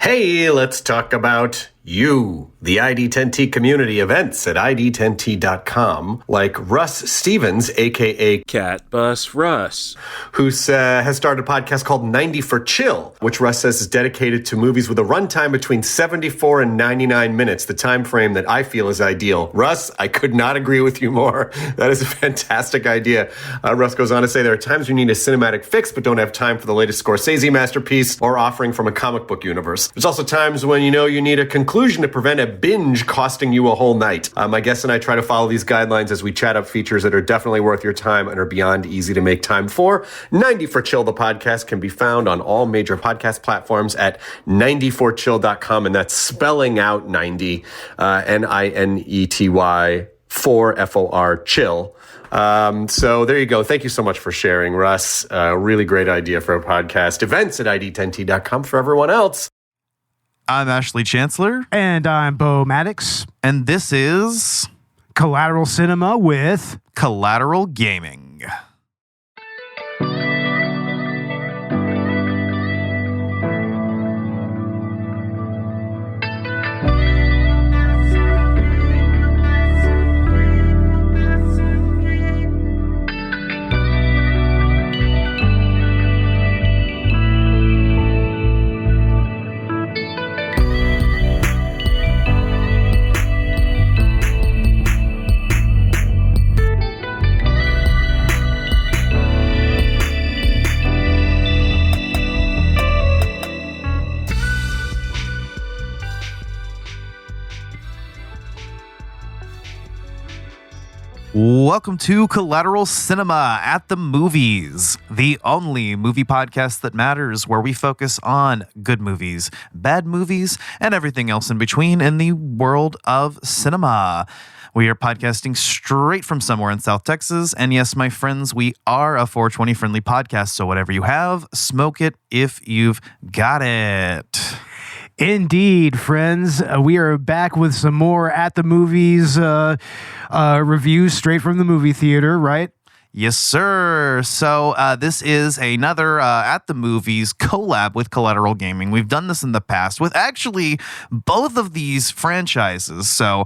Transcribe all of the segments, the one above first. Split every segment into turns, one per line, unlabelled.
Hey, let's talk about you, the ID10T community events at ID10T.com, like Russ Stevens, a.k.a.
Cat Bus Russ,
who has started a podcast called 90 for Chill, which Russ says is dedicated to movies with a runtime between 74 and 99 minutes, the time frame that I feel is ideal. Russ, I could not agree with you more. That is a fantastic idea. Russ goes on to say there are times you need a cinematic fix but don't have time for the latest Scorsese masterpiece or offering from a comic book universe. There's also times when you need a conclusion to prevent a binge costing you a whole night. My guest and I try to follow these guidelines as we chat up features that are definitely worth your time and are beyond easy to make time for. 90 for Chill, the podcast, can be found on all major podcast platforms at 90forchill.com, and that's spelling out 90, Ninety for F-O-R, chill. So there you go. Thank you so much for sharing, Russ. Really great idea for a podcast. Events at ID10T.com for everyone else.
I'm Ashley Chancellor.
And I'm Bo Maddox.
And this is
Collateral Cinema with
Collateral Gaming. Welcome to Collateral Cinema at the Movies, the only movie podcast that matters, where we focus on good movies, bad movies, and everything else in between in the world of cinema. We are podcasting straight from somewhere in South Texas, and yes, my friends, we are a 420 friendly podcast, so whatever you have, smoke it if you've got it.
Indeed, friends. We are back with some more At the Movies reviews straight from the movie theater, right?
Yes, sir. So this is another At the Movies collab with Collateral Gaming. We've done this in the past with actually both of these franchises. So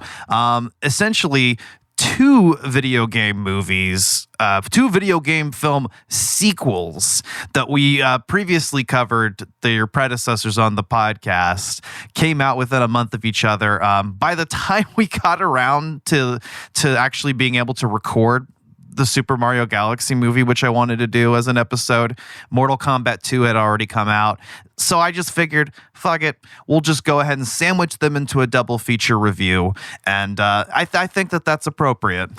essentially, two video game movies, two video game film sequels that we previously covered. Their predecessors on the podcast came out within a month of each other. By the time we got around to actually being able to record the Super Mario Galaxy movie, which I wanted to do as an episode, Mortal Kombat 2 had already come out. So I just figured, fuck it, we'll just go ahead and sandwich them into a double feature review. And I think that that's appropriate.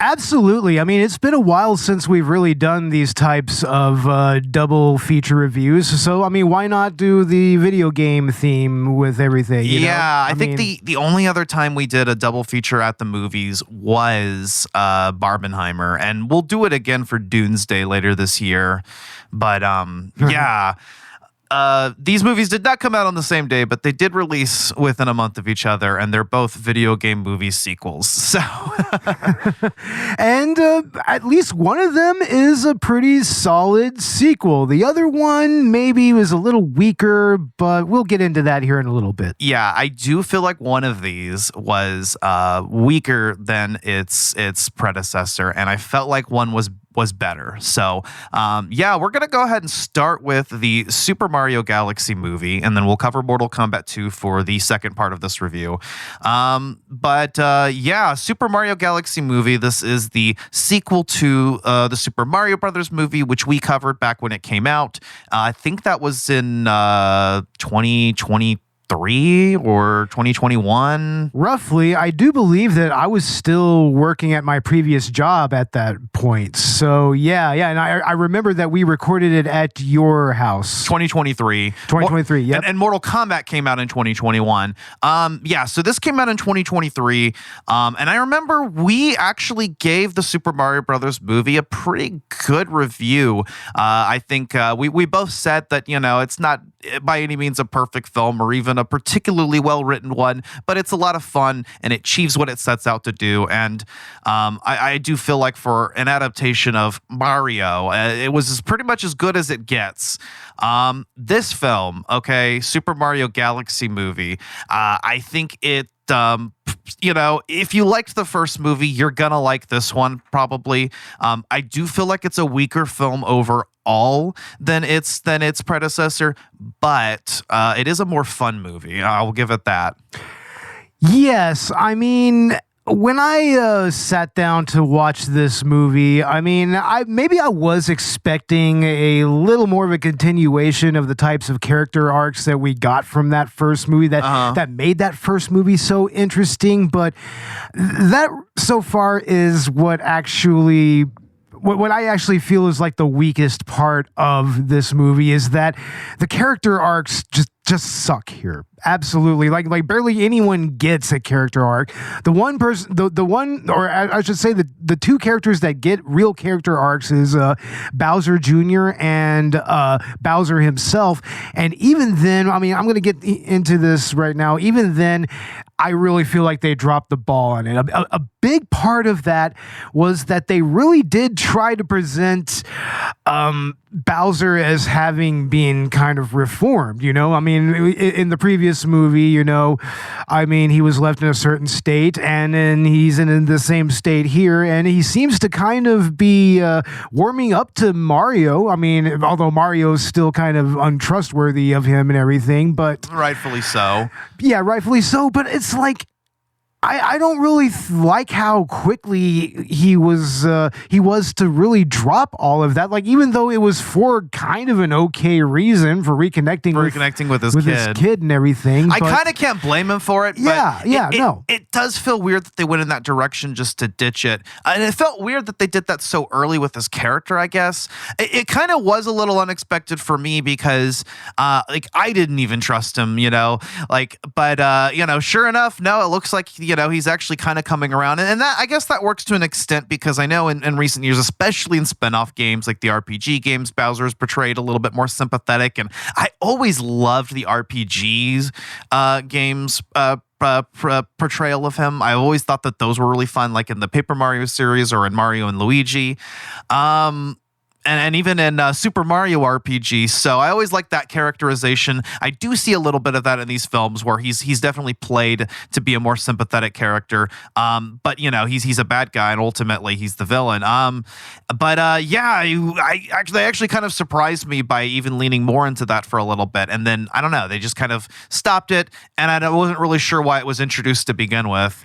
Absolutely. I mean, it's been a while since we've really done these types of double feature reviews. So, I mean, why not do the video game theme with everything? You know?
I think the only other time we did a double feature at the movies was Barbenheimer. And we'll do it again for Doomsday later this year. But, yeah. These movies did not come out on the same day, but they did release within a month of each other, and they're both video game movie sequels. So,
and at least one of them is a pretty solid sequel. The other one maybe was a little weaker, but we'll get into that here in a little bit.
Yeah, I do feel like one of these was weaker than its predecessor, and I felt like one was better. So, we're going to go ahead and start with the Super Mario Galaxy movie, and then we'll cover Mortal Kombat 2 for the second part of this review. Super Mario Galaxy movie. This is the sequel to the Super Mario Brothers movie, which we covered back when it came out. I think that was in 2023 or 2021.
Roughly. I do believe that I was still working at my previous job at that point. So, yeah. And I remember that we recorded it at your house.
2023.
2023, yep.
And Mortal Kombat came out in 2021. So this came out in 2023. And I remember we actually gave the Super Mario Brothers movie a pretty good review. I think we both said that, it's not by any means a perfect film or even a particularly well-written one, but it's a lot of fun and it achieves what it sets out to do. And I do feel like for an adaptation of Mario, it was pretty much as good as it gets. This film, okay, Super Mario Galaxy movie, I think it, if you liked the first movie, you're gonna like this one probably. I do feel like it's a weaker film overall than its predecessor, but it is a more fun movie. I'll give it that.
Yes, I mean, when I sat down to watch this movie, I mean, I was expecting a little more of a continuation of the types of character arcs that we got from that first movie that made that first movie so interesting. But that so far is what I actually feel is like the weakest part of this movie, is that the character arcs just suck here. Absolutely. Like barely anyone gets a character arc. The one person, the one, or I should say the two characters that get real character arcs is Bowser Jr. and Bowser himself. And even then, I mean, I'm going to get into this right now. Even then, I really feel like they dropped the ball on it. A big part of that was that they really did try to present Bowser as having been kind of reformed, I mean, in the previous movie, I mean, he was left in a certain state, and then he's in the same state here, and he seems to kind of be warming up to Mario. I mean, although Mario's still kind of untrustworthy of him and everything, but...
Rightfully so.
Yeah, rightfully so, but it's like, I don't really like how quickly he was to really drop all of that. Like, even though it was for kind of an okay reason for reconnecting with his kid and everything.
I kind of can't blame him for it.
Yeah,
but it does feel weird that they went in that direction just to ditch it. And it felt weird that they did that so early with his character, I guess. It kind of was a little unexpected for me because I didn't even trust him, but sure enough, no, it looks like, he's actually kind of coming around. And that, I guess that works to an extent because I know in recent years, especially in spin-off games like the RPG games, Bowser is portrayed a little bit more sympathetic. And I always loved the RPGs games portrayal of him. I always thought that those were really fun, like in the Paper Mario series or in Mario and Luigi. And even in Super Mario RPG. So I always like that characterization. I do see a little bit of that in these films where he's definitely played to be a more sympathetic character. But he's a bad guy and ultimately he's the villain. They actually kind of surprised me by even leaning more into that for a little bit. And then I don't know, they just kind of stopped it, and I wasn't really sure why it was introduced to begin with.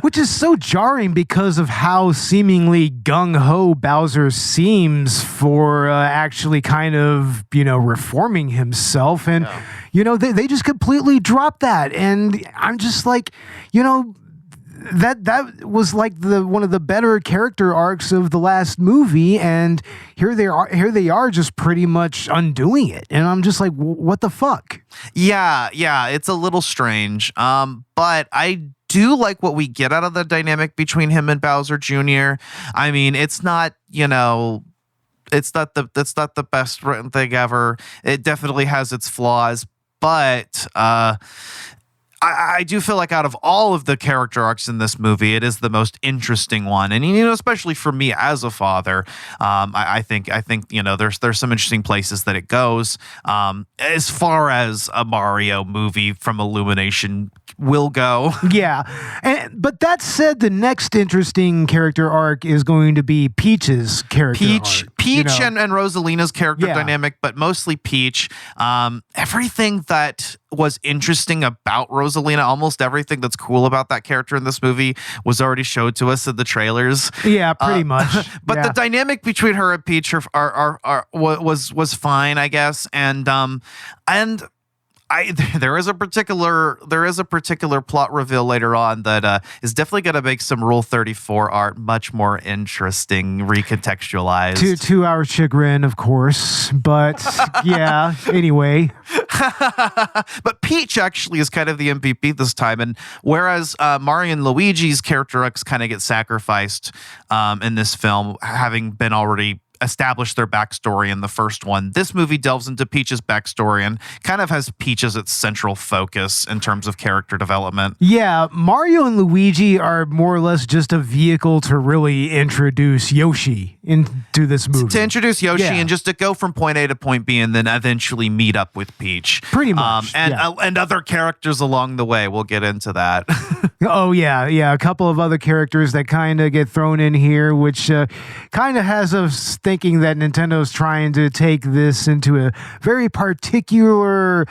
Which is so jarring because of how seemingly gung-ho Bowser seems for actually kind of, reforming himself. And, they just completely dropped that. And I'm just like, that was like one of the better character arcs of the last movie. And here they are just pretty much undoing it. And I'm just like, what the fuck?
Yeah. It's a little strange. But I do like what we get out of the dynamic between him and Bowser Jr. I mean, it's not, it's not the best written thing ever. It definitely has its flaws, but I do feel like out of all of the character arcs in this movie, it is the most interesting one. And, especially for me as a father, I think there's some interesting places that it goes. As far as a Mario movie from Illumination will go.
Yeah. But that said, the next interesting character arc is going to be Peach's character arc.
Peach and Rosalina's character dynamic, but mostly Peach. Everything that was interesting about Rosalina, almost everything that's cool about that character in this movie was already showed to us in the trailers.
Yeah, pretty much.
But the dynamic between her and Peach was fine, I guess. There is a particular plot reveal later on that is definitely going to make some Rule 34 art much more interesting, recontextualized.
To our chagrin, of course, but yeah. Anyway,
but Peach actually is kind of the MVP this time, and whereas Mario and Luigi's character arcs kind of get sacrificed in this film, having been already established their backstory in the first one. This movie delves into Peach's backstory and kind of has Peach as its central focus in terms of character development.
Yeah, Mario and Luigi are more or less just a vehicle to really introduce Yoshi into this movie.
To introduce Yoshi and just to go from point A to point B and then eventually meet up with Peach.
Pretty much.
And other characters along the way. We'll get into that.
Oh, yeah. A couple of other characters that kind of get thrown in here, which kind of has us thinking that Nintendo's trying to take this into a very particular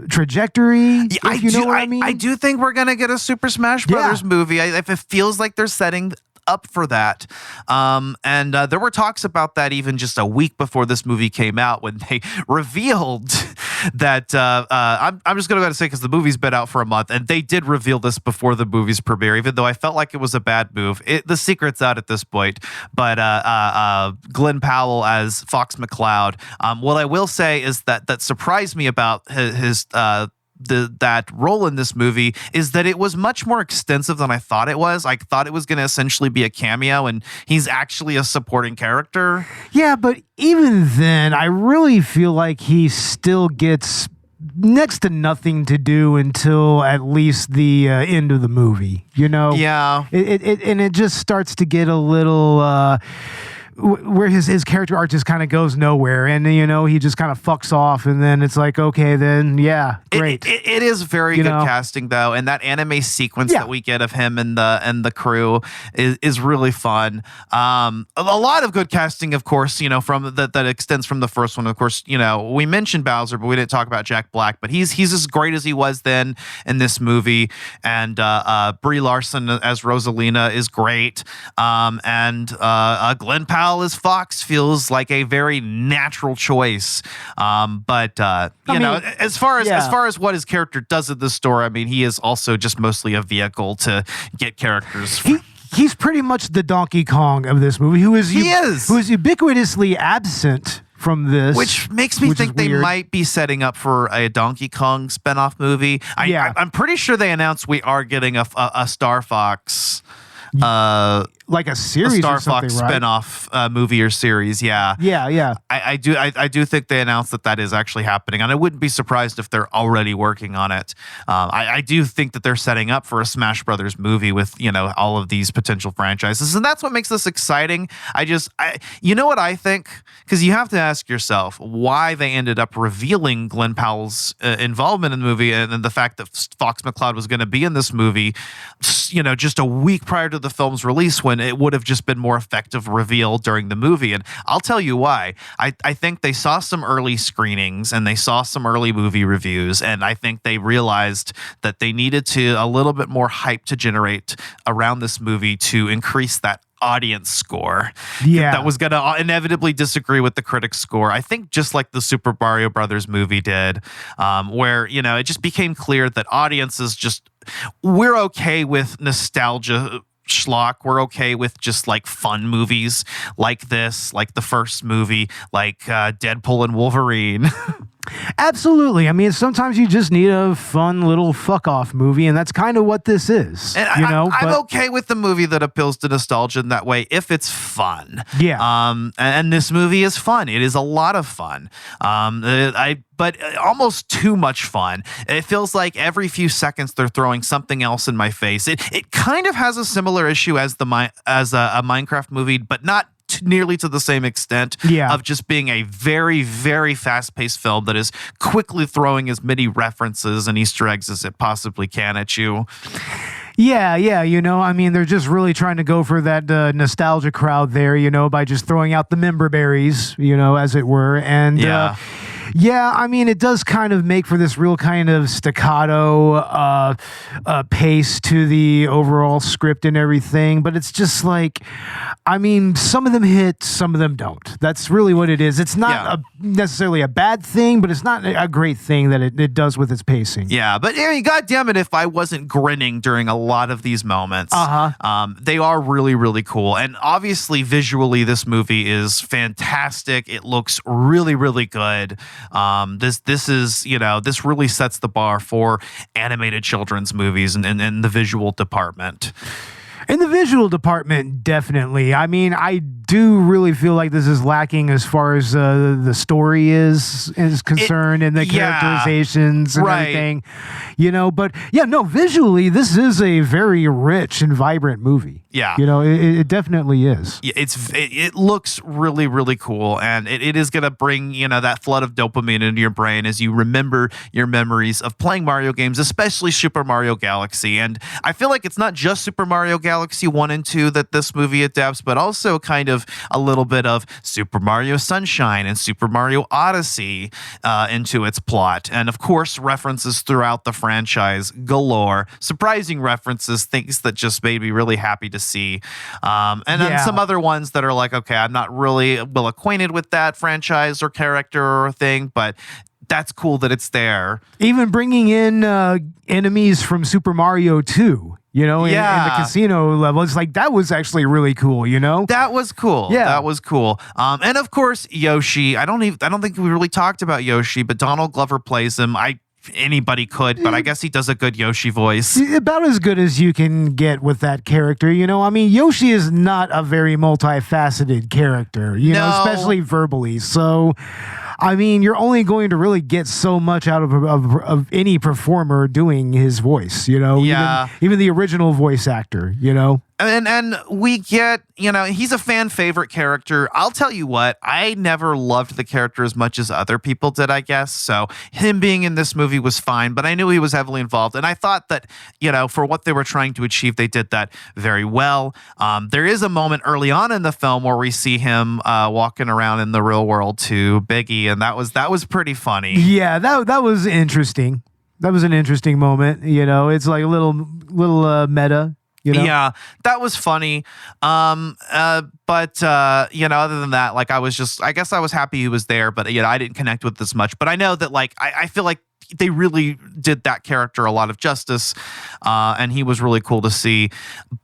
trajectory, if you know what I mean.
I do think we're going to get a Super Smash Brothers movie. It feels like they're setting up for that. And there were talks about that even just a week before this movie came out when they revealed that I'm just going to go ahead and say because the movie's been out for a month and they did reveal this before the movie's premiere, even though I felt like it was a bad move. The secret's out at this point, but Glenn Powell as Fox McCloud. What I will say is that surprised me about his that role in this movie is that it was much more extensive than I thought it was. I thought it was going to essentially be a cameo, and he's actually a supporting character.
Yeah, but even then, I really feel like he still gets next to nothing to do until at least the end of the movie. You know?
Yeah.
It just starts to get a little where his character arc just kind of goes nowhere, and he just kind of fucks off, and then it's like, okay, then great.
It is very good casting though, and that anime sequence that we get of him and the crew is really fun. A lot of good casting, of course, from that extends from the first one. Of course, we mentioned Bowser, but we didn't talk about Jack Black. But he's as great as he was then in this movie, and Brie Larson as Rosalina is great, and Glenn Powell as Fox feels like a very natural choice. But as far as what his character does in the story, I mean, he is also just mostly a vehicle to get characters.
He's pretty much the Donkey Kong of this movie, who is ubiquitously absent from this,
which makes me think they might be setting up for a Donkey Kong spinoff movie. I'm pretty sure they announced we are getting a Star Fox.
Like a series,
Star
or something,
Fox
right?
spinoff movie or series, yeah. I do think they announced that is actually happening, and I wouldn't be surprised if they're already working on it. I do think that they're setting up for a Smash Brothers movie with all of these potential franchises, and that's what makes this exciting. You know what I think? Because you have to ask yourself why they ended up revealing Glenn Powell's involvement in the movie, and the fact that Fox McCloud was going to be in this movie, just a week prior to the film's release, when it would have just been more effective reveal during the movie. And I'll tell you why. I think they saw some early screenings and they saw some early movie reviews, and I think they realized that they needed a little bit more hype to generate around this movie to increase that audience score that was going to inevitably disagree with the critics score. I think just like the Super Mario Brothers movie did, where it just became clear that audiences we're okay with nostalgia schlock. We're okay with just like fun movies like this, like the first movie, like Deadpool and Wolverine.
Absolutely. I mean, sometimes you just need a fun little fuck off movie, and that's kind of what this is.
And I'm okay with the movie that appeals to nostalgia in that way if it's fun.
Yeah.
And this movie is fun. It is a lot of fun. But almost too much fun. It feels like every few seconds they're throwing something else in my face. It kind of has a similar issue as a Minecraft movie, but not nearly to the same extent of just being a very, very fast-paced film that is quickly throwing as many references and Easter eggs as it possibly can at you.
Yeah. I mean, they're just really trying to go for that nostalgia crowd there, by just throwing out the member berries, as it were. And I mean, it does kind of make for this real kind of staccato pace to the overall script and everything. But it's just like, I mean, some of them hit, some of them don't. That's really what it is. It's not necessarily a bad thing, but it's not a great thing that it does with its pacing.
Yeah, but I mean, God damn it, if I wasn't grinning during a lot of these moments. They are really, really cool. And obviously, visually, this movie is fantastic. It looks really, really good. This is, this really sets the bar for animated children's movies and the visual department.
In the visual department, definitely. I mean, I do really feel like this is lacking as far as the story is concerned and the characterizations and everything, But yeah, no, visually, this is a very rich and vibrant movie.
Yeah,
it definitely is.
Yeah, it looks really, really cool, and it is going to bring that flood of dopamine into your brain as you remember your memories of playing Mario games, especially Super Mario Galaxy. And I feel like it's not just Super Mario Galaxy 1 and 2 that this movie adapts, but also kind of a little bit of Super Mario Sunshine and Super Mario Odyssey into its plot. And of course, references throughout the franchise galore, surprising references, things that just made me really happy to see. And then some other ones that are like, okay, I'm not really well acquainted with that franchise or character or thing, but that's cool that it's there.
Even bringing in enemies from Super Mario 2. In the casino level. It's like, that was actually really cool,
That was cool.
Yeah.
That was cool. And of course, Yoshi. I don't think we really talked about Yoshi, but Donald Glover plays him. Anybody could, but I guess he does a good Yoshi voice.
About as good as you can get with that character, I mean, Yoshi is not a very multifaceted character, especially verbally. So, I mean, you're only going to really get so much out of any performer doing his voice,
Yeah.
Even the original voice actor,
And we get, he's a fan favorite character. I'll tell you what, I never loved the character as much as other people did, I guess. So him being in this movie was fine, but I knew he was heavily involved. And I thought that, for what they were trying to achieve, they did that very well. There is a moment early on in the film where we see him walking around in the real world to Biggie, and that was pretty funny.
Yeah, that was interesting. That was an interesting moment. It's like a little meta.
Yeah, that was funny. But other than that, like I guess I was happy he was there, but I didn't connect with this much. But I know that I feel like they really did that character a lot of justice, and he was really cool to see.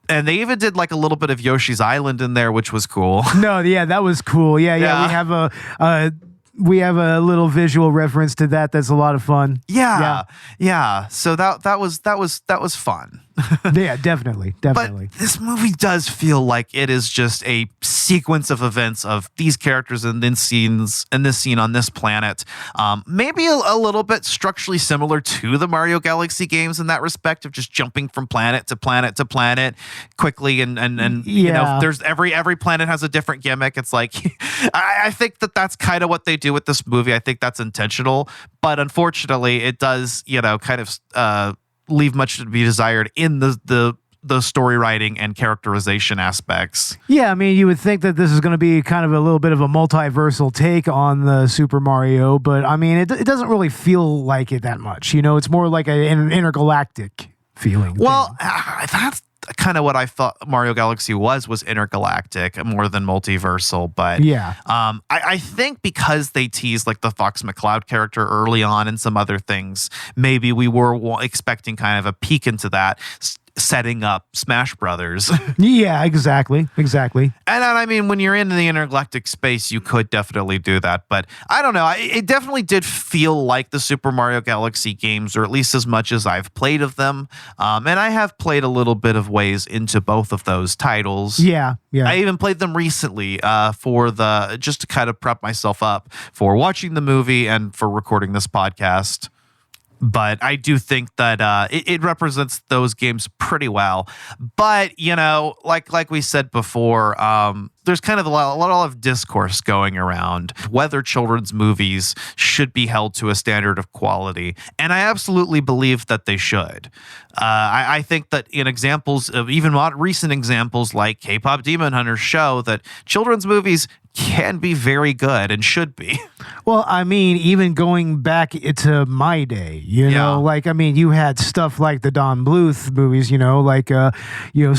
And they even did like a little bit of Yoshi's Island in there, which was cool.
No, yeah, that was cool. Yeah. We have a little visual reference to that. That's a lot of fun.
Yeah. So that was fun.
Yeah, definitely.
But this movie does feel like it is just a sequence of events of these characters and then scenes and this scene on this planet. Maybe a little bit structurally similar to the Mario Galaxy games in that respect of just jumping from planet to planet to planet quickly and there's every planet has a different gimmick. It's like I think that's kind of what they do with this movie. I think that's intentional, but unfortunately, it does kind of leave much to be desired in the story writing and characterization aspects.
Yeah, I mean, you would think that this is going to be kind of a little bit of a multiversal take on the Super Mario, but I mean, it doesn't really feel like it that much. It's more like an intergalactic feeling.
Well, that's kind of what I thought Mario Galaxy was intergalactic more than multiversal. But
yeah,
I think because they teased like the Fox McCloud character early on and some other things, maybe we were expecting kind of a peek into that, setting up Smash Brothers.
Yeah, exactly.
And I mean, when you're in the intergalactic space, you could definitely do that. But I don't know. It definitely did feel like the Super Mario Galaxy games, or at least as much as I've played of them. And I have played a little bit of ways into both of those titles.
Yeah.
I even played them recently just to kind of prep myself up for watching the movie and for recording this podcast. But I do think that it represents those games pretty well. But, like we said before, there's kind of a lot of discourse going around whether children's movies should be held to a standard of quality. And I absolutely believe that they should. I think that in examples of even recent examples like K-Pop Demon Hunter show that children's movies can be very good and should be.
Well, I mean, even going back to my day, you had stuff like the Don Bluth movies,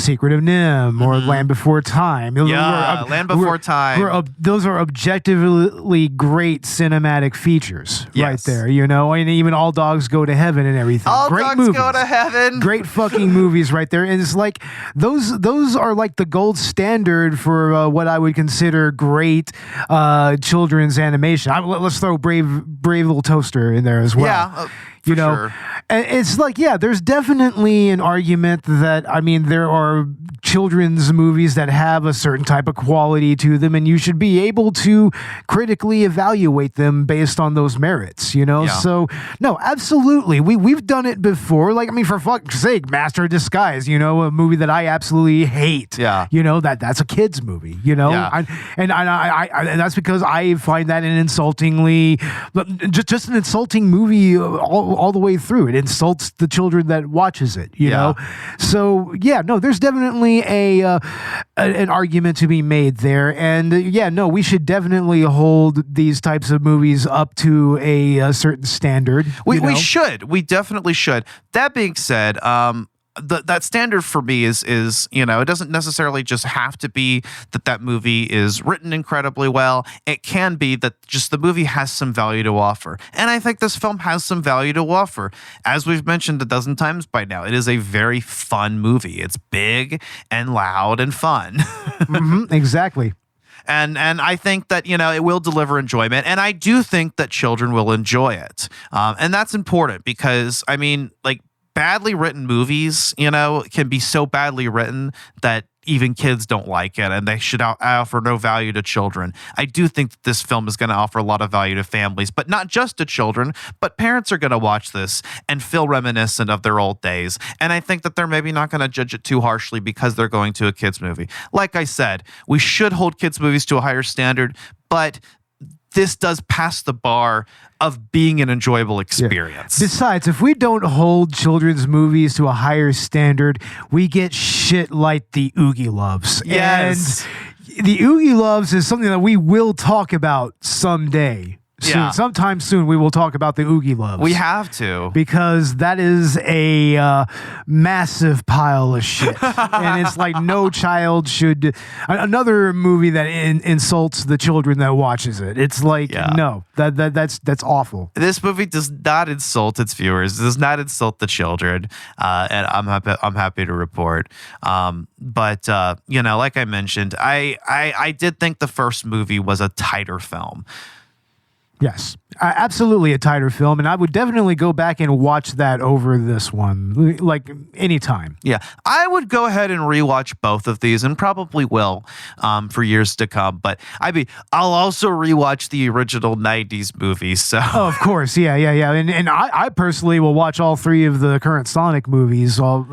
Secret of Nim or Land Before Time.
Land Before Time.
Those are objectively great cinematic features right there, and even All Dogs Go to Heaven and everything.
All
great
Dogs
movies.
Go to Heaven.
Great fucking movies right there. And it's like, those are like the gold standard for what I would consider great great children's animation. Let's throw Brave Little Toaster in there as well.
Yeah,
you know,
sure.
And it's like, yeah, there's definitely an argument that, I mean, there are children's movies that have a certain type of quality to them, and you should be able to critically evaluate them based on those merits, you know?
Yeah.
So, no, absolutely. We've done it before. Like, I mean, for fuck's sake, Master of Disguise, you know, a movie that I absolutely hate.
Yeah.
You know, that's a kid's movie, you know?
Yeah.
And that's because I find that an insultingly, just an insulting movie all the way through. It insults the children that watches it, you know? So, yeah, no, there's definitely an argument to be made there. And yeah, no, we should definitely hold these types of movies up to a certain standard.
We should. We definitely should. That being said, that standard for me is, you know, it doesn't necessarily just have to be that movie is written incredibly well. It can be that just the movie has some value to offer. And I think this film has some value to offer. As we've mentioned a dozen times by now, it is a very fun movie. It's big and loud and fun.
Mm-hmm, exactly.
And I think that, you know, it will deliver enjoyment. And I do think that children will enjoy it. And that's important because, I mean, like, badly written movies, you know, can be so badly written that even kids don't like it and they should offer no value to children. I do think that this film is going to offer a lot of value to families, but not just to children, but parents are going to watch this and feel reminiscent of their old days. And I think that they're maybe not going to judge it too harshly because they're going to a kids movie. Like I said, we should hold kids movies to a higher standard, but this does pass the bar of being an enjoyable experience.
Yeah. Besides, if we don't hold children's movies to a higher standard, we get shit like the Oogie Loves.
Yes.
And the Oogie Loves is something that we will talk about someday. Soon.
Yeah.
Sometime soon we will talk about the Oogie Loves.
We have to.
Because that is a massive pile of shit. And it's like no child should... Another movie that insults the children that watches it. It's like, no, that's awful.
This movie does not insult its viewers. It does not insult the children. And I'm happy to report. But you know, like I mentioned, I did think the first movie was a tighter film.
Yes, absolutely a tighter film, and I would definitely go back and watch that over this one, like anytime.
Yeah, I would go ahead and rewatch both of these, and probably will for years to come. But I'll also rewatch the original '90s movies. So,
of course, yeah, and I personally will watch all three of the current Sonic movies, all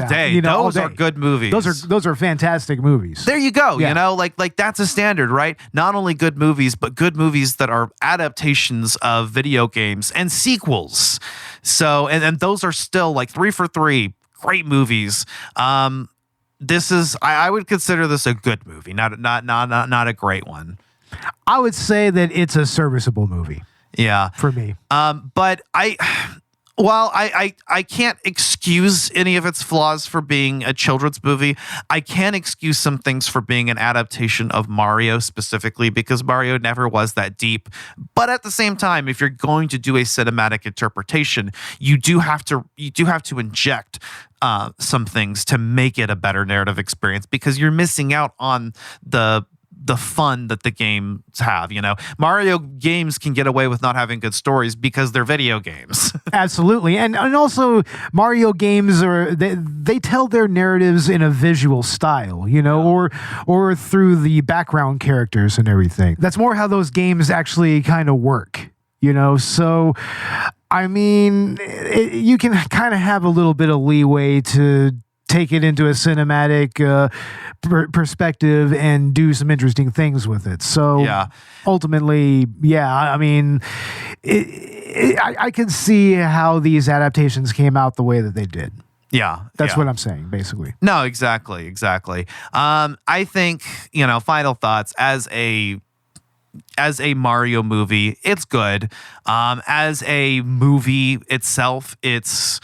day.
You know,
those are good movies.
Those are fantastic movies.
There you go.
Yeah.
You know, like that's a standard, right? Not only good movies, but good movies that are adaptations of video games and sequels. So, and those are still like 3 for 3 great movies. This is, I would consider this a good movie, not a great one.
I would say that it's a serviceable movie.
Yeah,
for me.
But while I can't excuse any of its flaws for being a children's movie, I can excuse some things for being an adaptation of Mario specifically, because Mario never was that deep. But at the same time, if you're going to do a cinematic interpretation, you do have to inject some things to make it a better narrative experience, because you're missing out on the fun that the games have. You know, Mario games can get away with not having good stories because they're video games.
Absolutely. And also Mario games they tell their narratives in a visual style, you know, or through the background characters and everything. That's more how those games actually kind of work, you know. So I mean, you can kind of have a little bit of leeway to take it into a cinematic perspective and do some interesting things with it. So ultimately, I mean, I can see how these adaptations came out the way that they did.
Yeah.
That's what I'm saying, basically.
No, exactly. I think, you know, final thoughts, as a Mario movie, it's good. As a movie itself, it's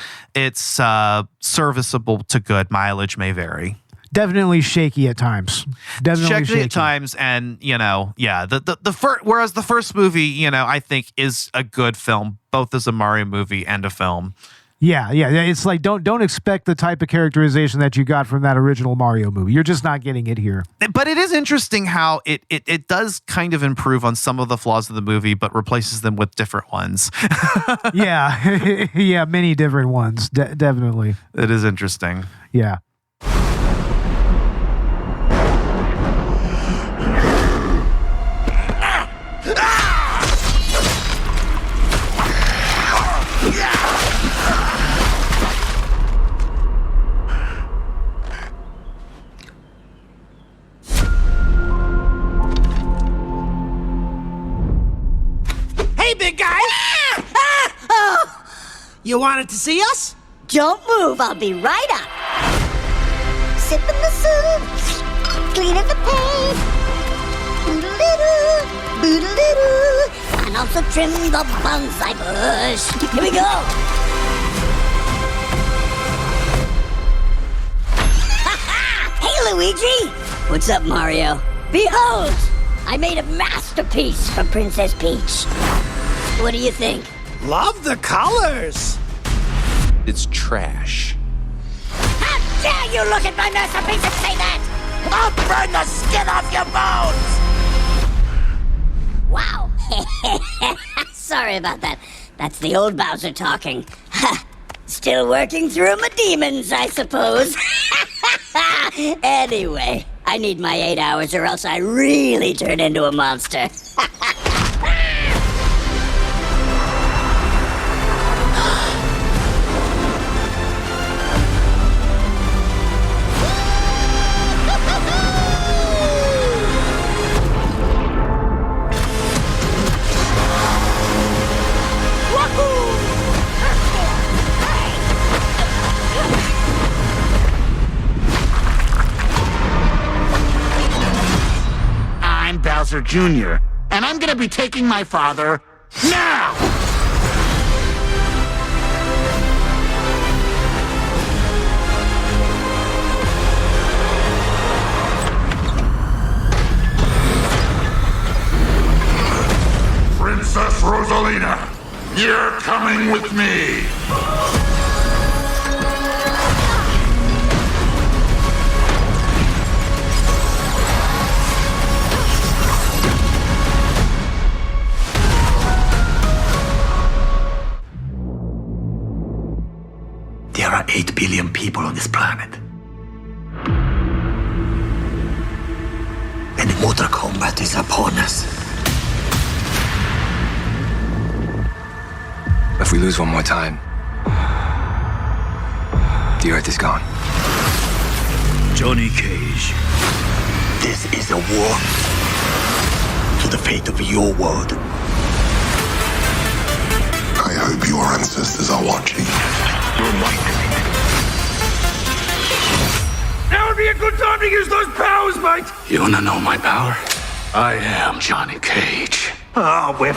serviceable to good. Mileage may vary.
Definitely shaky at times.
Shaky at times, and you know, whereas the first movie, you know, I think is a good film, both as a Mario movie and a film.
Yeah. It's like don't expect the type of characterization that you got from that original Mario movie. You're just not getting it here.
But it is interesting how it does kind of improve on some of the flaws of the movie, but replaces them with different ones.
Yeah. Yeah, many different ones. Definitely.
It is interesting.
Yeah.
Hey, big guy!
Oh,
You wanted to see us?
don't move, I'll be right up. Sipping the soup, cleaning the paint. Boodle-doo, boodle-doo, and also trim the bonsai bush. Here we go. Hey, Luigi! What's up, Mario? Behold! I made a masterpiece for Princess Peach. What do you think?
Love the colors!
It's trash.
How dare you look at my masterpiece and say that?
I'll burn the skin off your bones!
Wow. Sorry about that. That's the old Bowser talking. Still working through my demons, I suppose. Anyway, I need my 8 hours or else I really turn into a monster.
I'm Bowser Jr., and I'm gonna be taking my father now!
Princess Rosalina, you're coming with me!
There are 8 billion people on this planet. And Mortal Kombat is upon us.
If we lose one more time, the Earth is gone.
Johnny Cage. This is a war to the fate of your world.
I hope your ancestors are watching.
Your might.
Now would be a good time to use those powers, mate!
You wanna know my power? I am Johnny Cage. Ah, we're...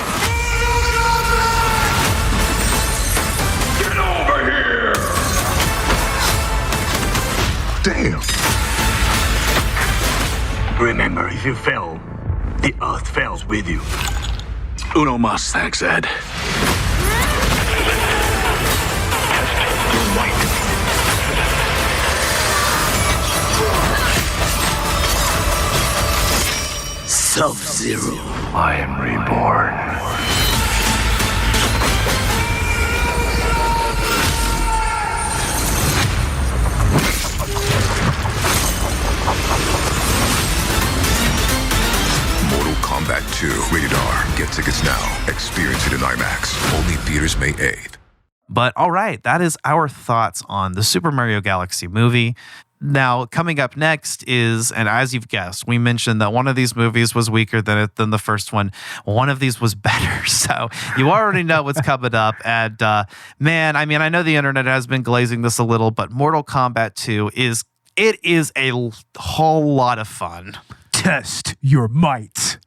Get over here!
Damn. Remember, if you fell, the Earth falls with you. Uno mas, thanks, Ed. Your might. Sub-Zero. I am reborn.
Mortal Kombat 2, rated R. Get tickets now. Experience it in IMAX. Only theaters May 8th.
But all right, that is our thoughts on the Super Mario Galaxy movie. Now, coming up next is, and as you've guessed, we mentioned that one of these movies was weaker than the first one. One of these was better. So you already know what's coming up. And man, I mean, I know the internet has been glazing this a little, but Mortal Kombat 2 is a whole lot of fun.
Test your might.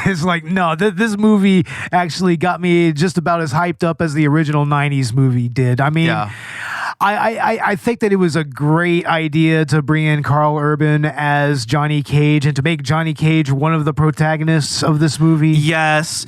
It's like, no, this movie actually got me just about as hyped up as the original 90s movie did. I mean,
Yeah.
I think that it was a great idea to bring in Carl Urban as Johnny Cage and to make Johnny Cage one of the protagonists of this movie.
Yes.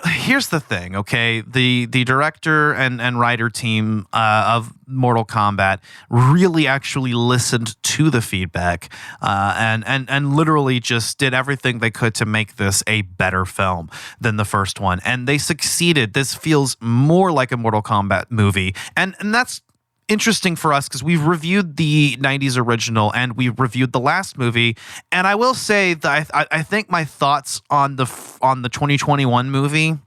Here's the thing, okay? The director and writer team of Mortal Kombat really actually listened to the feedback and literally just did everything they could to make this a better film than the first one. And they succeeded. This feels more like a Mortal Kombat movie. And that's interesting for us because we've reviewed the 90s original and we've reviewed the last movie, and I will say that I think my thoughts on the 2021 movie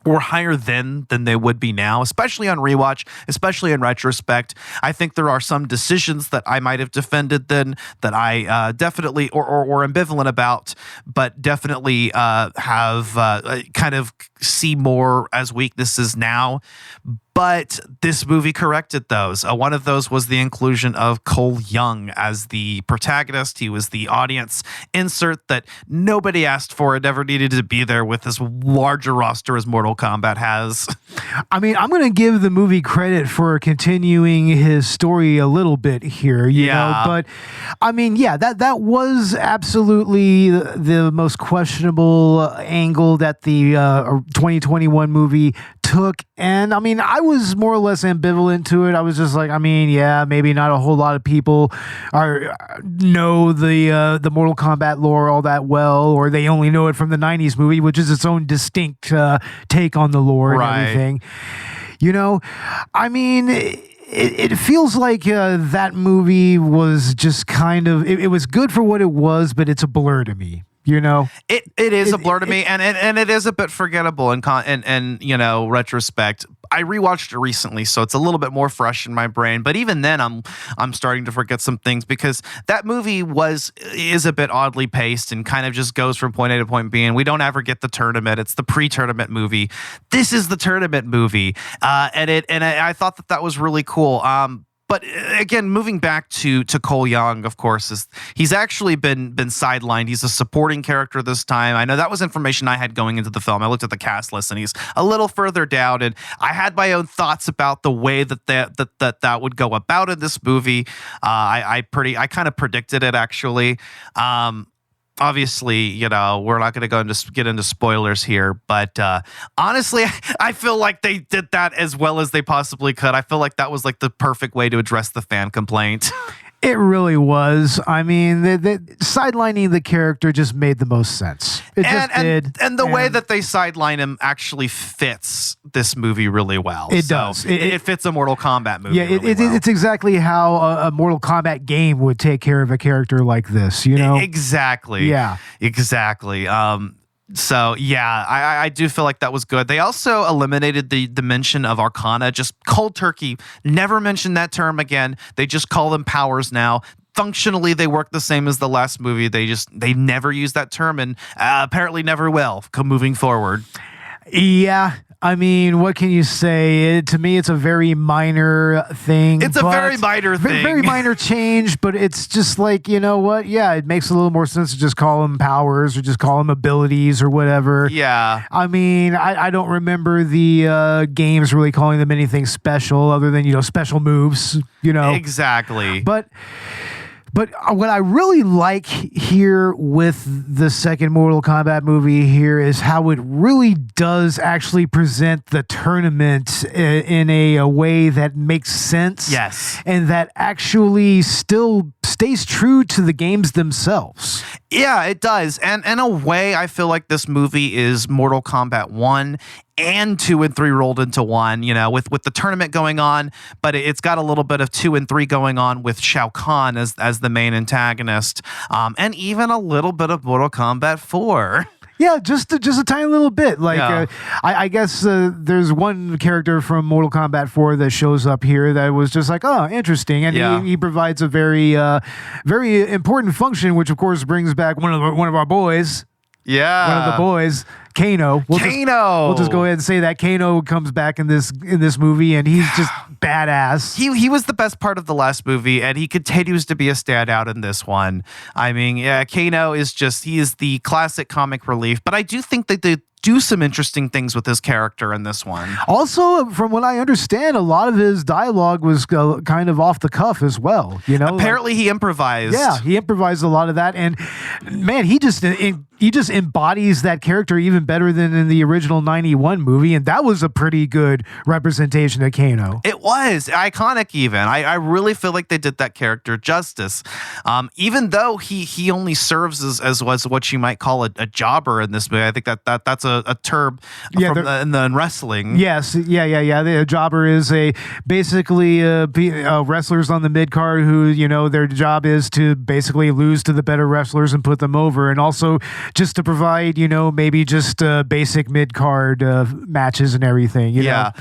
were higher then than they would be now, especially on rewatch, especially in retrospect. I think there are some decisions that I might have defended then that I definitely or ambivalent about, but definitely have kind of see more as weaknesses now. But this movie corrected those. One of those was the inclusion of Cole Young as the protagonist. He was the audience insert that nobody asked for. It never needed to be there with as larger roster as Mortal Kombat has.
I mean, I'm going to give the movie credit for continuing his story a little bit here, you know. But I mean, yeah, that was absolutely the most questionable angle that the 2021 movie took. And I mean, I was more or less ambivalent to it. I was just like, I mean, yeah, maybe not a whole lot of people know the Mortal Kombat lore all that well, or they only know it from the 90s movie, which is its own distinct take on the lore and everything. You know, I mean, it feels like that movie was just kind of, it was good for what it was, but it's a blur to me. You know,
it is a blur to me, and it is a bit forgettable in you know, retrospect. I rewatched it recently, so it's a little bit more fresh in my brain. But even then, I'm starting to forget some things because that movie is a bit oddly paced and kind of just goes from point A to point B. And we don't ever get the tournament; it's the pre-tournament movie. This is the tournament movie, and I thought that was really cool. But again, moving back to Cole Young, of course, he's actually been sidelined. He's a supporting character this time. I know that was information I had going into the film. I looked at the cast list, and he's a little further down. And I had my own thoughts about the way that would go about in this movie. I kind of predicted it actually. Obviously, you know, we're not going to get into spoilers here, but honestly, I feel like they did that as well as they possibly could. I feel like that was like the perfect way to address the fan complaint.
It really was. I mean, the sidelining the character just made the most sense. It just did.
And the way that they sideline him actually fits this movie really well.
It does.
It fits a Mortal Kombat movie.
Yeah, it's exactly how a Mortal Kombat game would take care of a character like this, you know?
Exactly.
Yeah.
Exactly. So yeah, I do feel like that was good. They also eliminated the mention of Arcana, just cold turkey. Never mentioned that term again. They just call them powers now. Functionally, they work the same as the last movie. They never use that term, and apparently never will moving forward.
Yeah. I mean, what can you say? To me, it's a very minor thing.
It's a very minor thing.
Very minor change, but it's just like, you know what? Yeah, it makes a little more sense to just call them powers or just call them abilities or whatever.
Yeah.
I mean, I don't remember the games really calling them anything special other than, you know, special moves, you know.
Exactly.
But what I really like here with the second Mortal Kombat movie here is how it really does actually present the tournament in a way that makes sense.
Yes.
And that actually still stays true to the games themselves.
Yeah, it does. And in a way, I feel like this movie is Mortal Kombat 1 and 2 and 3 rolled into one, you know, with the tournament going on, but it's got a little bit of 2 and 3 going on with Shao Kahn as the main antagonist, and even a little bit of Mortal Kombat 4.
Yeah, just a tiny little bit. Like,
Yeah.
I guess there's one character from Mortal Kombat 4 that shows up here that was just like, oh, interesting, and
Yeah.
he provides a very important function, which of course brings back one of our boys.
Yeah.
One of the boys, Kano. We'll just go ahead and say that Kano comes back in this movie, and he's just badass.
He was the best part of the last movie, and he continues to be a standout in this one. I mean, yeah, Kano is he is the classic comic relief, but I do think that do some interesting things with his character in this one.
Also, from what I understand, a lot of his dialogue was kind of off the cuff as well. You know,
apparently he improvised.
Yeah, he improvised a lot of that, and man, he just embodies that character even better than in the original '91 movie, and that was a pretty good representation of Kano.
It was iconic. Even I really feel like they did that character justice. Even though he only serves as what you might call a jobber in this movie. I think that's a term in wrestling.
Yes, yeah. The jobber is basically wrestlers on the mid card who their job is to basically lose to the better wrestlers and put them over, and also just to provide maybe just basic mid card matches and everything. You know?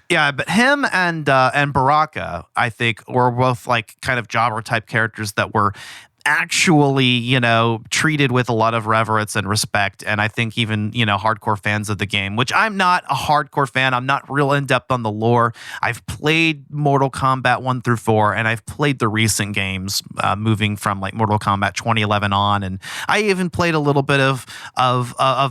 Yeah, but him and Baraka, I think, were both like kind of jobber type characters that were actually, treated with a lot of reverence and respect. And I think even, hardcore fans of the game, which I'm not a hardcore fan. I'm not real in depth on the lore. I've played Mortal Kombat 1 through 4, and I've played the recent games, moving from like Mortal Kombat 2011 on. And I even played a little bit of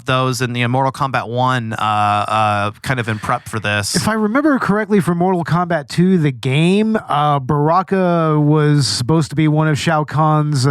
those in the Mortal Kombat 1, kind of in prep for this.
If I remember correctly, from Mortal Kombat 2, the game, Baraka was supposed to be one of Shao Kahn's.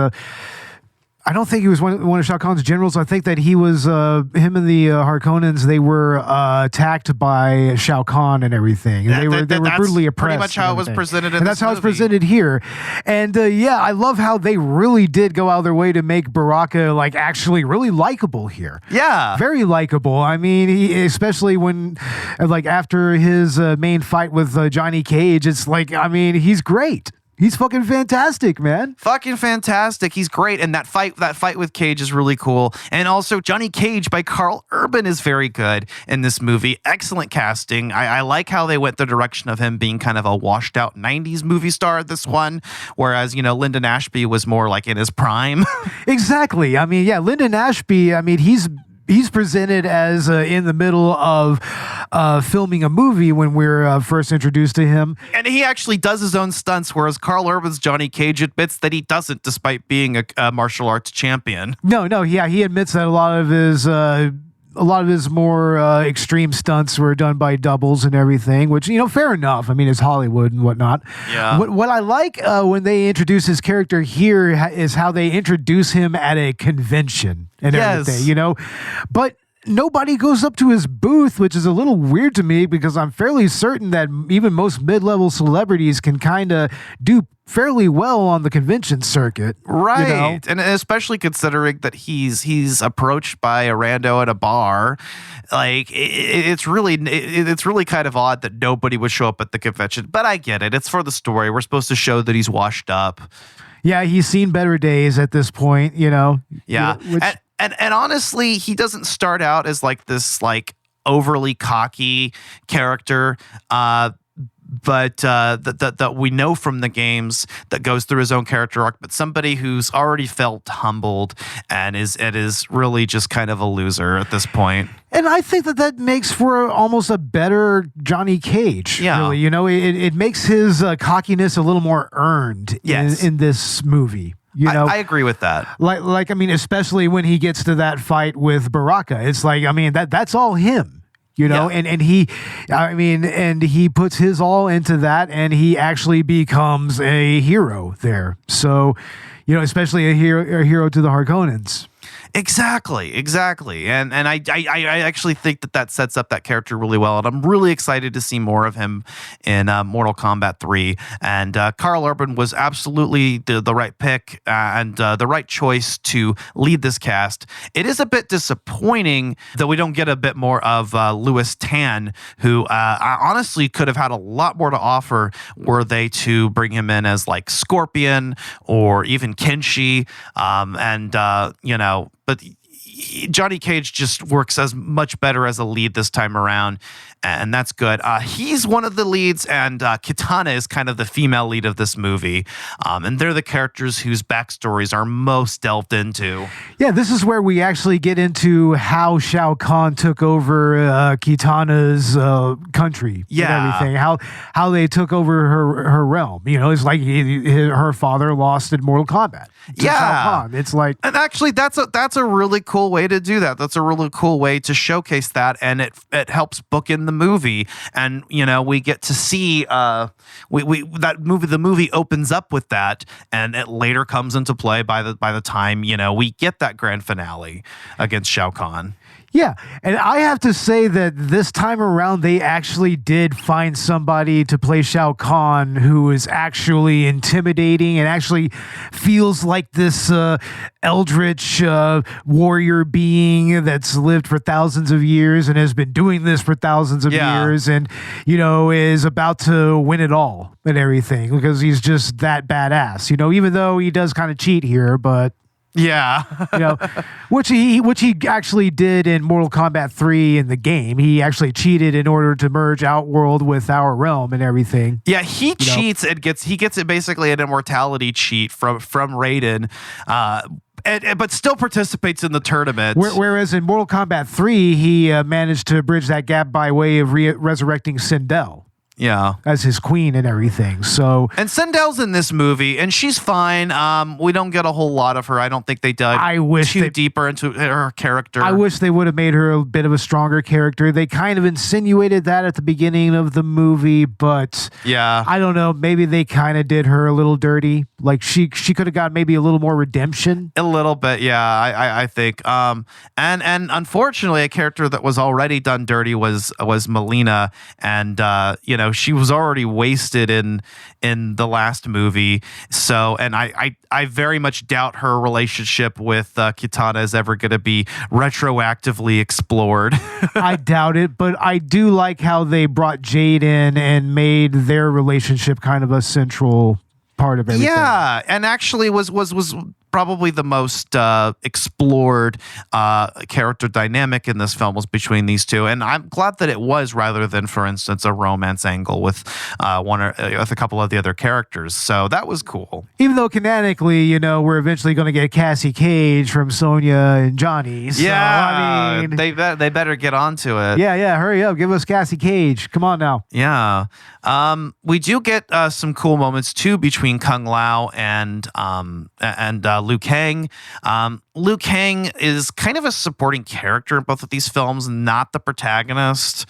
I don't think he was one of Shao Kahn's generals. I think that he was him and the Harkonnens. They were attacked by Shao Kahn and everything. And they were brutally oppressed.
Pretty much how it was presented.
And that's how it's presented here. And I love how they really did go out of their way to make Baraka like actually really likable here.
Yeah,
very likable. I mean, especially when like after his main fight with Johnny Cage, it's like he's great. He's fucking fantastic, man.
Fucking fantastic. He's great. And that fight with Cage is really cool. And also Johnny Cage by Carl Urban is very good in this movie. Excellent casting. I like how they went the direction of him being kind of a washed out 90s movie star at this one. Whereas, Lyndon Ashby was more like in his prime.
Exactly. I mean, yeah, Lyndon Ashby, he's presented as in the middle of filming a movie when we're first introduced to him.
And he actually does his own stunts, whereas Carl Urban's Johnny Cage admits that he doesn't, despite being a martial arts champion.
No, he admits that a lot of his more extreme stunts were done by doubles and everything, which, fair enough. I mean, it's Hollywood and whatnot.
Yeah.
What I like when they introduce his character here is how they introduce him at a convention and everything, But nobody goes up to his booth, which is a little weird to me because I'm fairly certain that even most mid-level celebrities can kind of do fairly well on the convention circuit.
Right. And especially considering that he's approached by a rando at a bar. Like it's really kind of odd that nobody would show up at the convention, but I get it. It's for the story. We're supposed to show that he's washed up.
Yeah, he's seen better days at this point,
Yeah.
Which,
and honestly, he doesn't start out as like this like overly cocky character, but that we know from the games that goes through his own character arc, but somebody who's already felt humbled and is really just kind of a loser at this point.
And I think that makes for almost a better Johnny Cage.
Yeah.
Really. It makes his cockiness a little more earned in this movie.
I agree with that.
Especially when he gets to that fight with Baraka. It's like, that's all him. And he puts his all into that, and he actually becomes a hero there. So, especially a hero to the Harkonnens.
Exactly. And I actually think that sets up that character really well, and I'm really excited to see more of him in Mortal Kombat 3. And Carl Urban was absolutely the right pick and the right choice to lead this cast. It is a bit disappointing that we don't get a bit more of Louis Tan, who honestly could have had a lot more to offer were they to bring him in as like Scorpion or even Kenshi, but Johnny Cage just works as much better as a lead this time around, and that's good. He's one of the leads, and Kitana is kind of the female lead of this movie, and they're the characters whose backstories are most delved into.
Yeah, this is where we actually get into how Shao Kahn took over Kitana's country and everything, how they took over her realm. It's like her father lost in Mortal Kombat. Shao Kahn. It's like,
and actually that's a really cool cool way to do that. That's a really cool way to showcase that, and it helps book in the movie. And we get to see that movie. The movie opens up with that, and it later comes into play by the time we get that grand finale against Shao Kahn.
Yeah, and I have to say that this time around, they actually did find somebody to play Shao Kahn who is actually intimidating and actually feels like this eldritch warrior being that's lived for thousands of years and has been doing this for thousands of years and, is about to win it all and everything because he's just that badass, even though he does kind of cheat here, but...
Yeah.
Which he actually did in Mortal Kombat 3 in the game. He actually cheated in order to merge Outworld with our realm and everything.
Yeah, he cheats and he gets it basically an immortality cheat from Raiden. But still participates in the tournament.
Whereas in Mortal Kombat 3, he managed to bridge that gap by way of resurrecting Sindel.
Yeah,
as his queen and everything. So,
and Sindel's in this movie, and she's fine. We don't get a whole lot of her. I don't think they dug too deeper into her character.
I wish they would have made her a bit of a stronger character. They kind of insinuated that at the beginning of the movie, but
yeah,
I don't know. Maybe they kind of did her a little dirty. Like she could have got maybe a little more redemption.
A little bit, yeah. I think. And unfortunately, a character that was already done dirty was Melina, and she was already wasted in the last movie. So, and I very much doubt her relationship with Kitana is ever going to be retroactively explored.
I doubt it, but I do like how they brought Jade in and made their relationship kind of a central part of everything.
Yeah, and actually was probably the most explored character dynamic in this film was between these two, and I'm glad that it was rather than, for instance, a romance angle with with a couple of the other characters. So that was cool.
Even though canonically, we're eventually going to get Cassie Cage from Sonya and Johnny. So,
yeah,
I mean,
they better get onto it.
Yeah, hurry up, give us Cassie Cage. Come on now.
Yeah, we do get some cool moments too between Kung Lao and Liu Kang. Liu Kang is kind of a supporting character in both of these films, not the protagonist.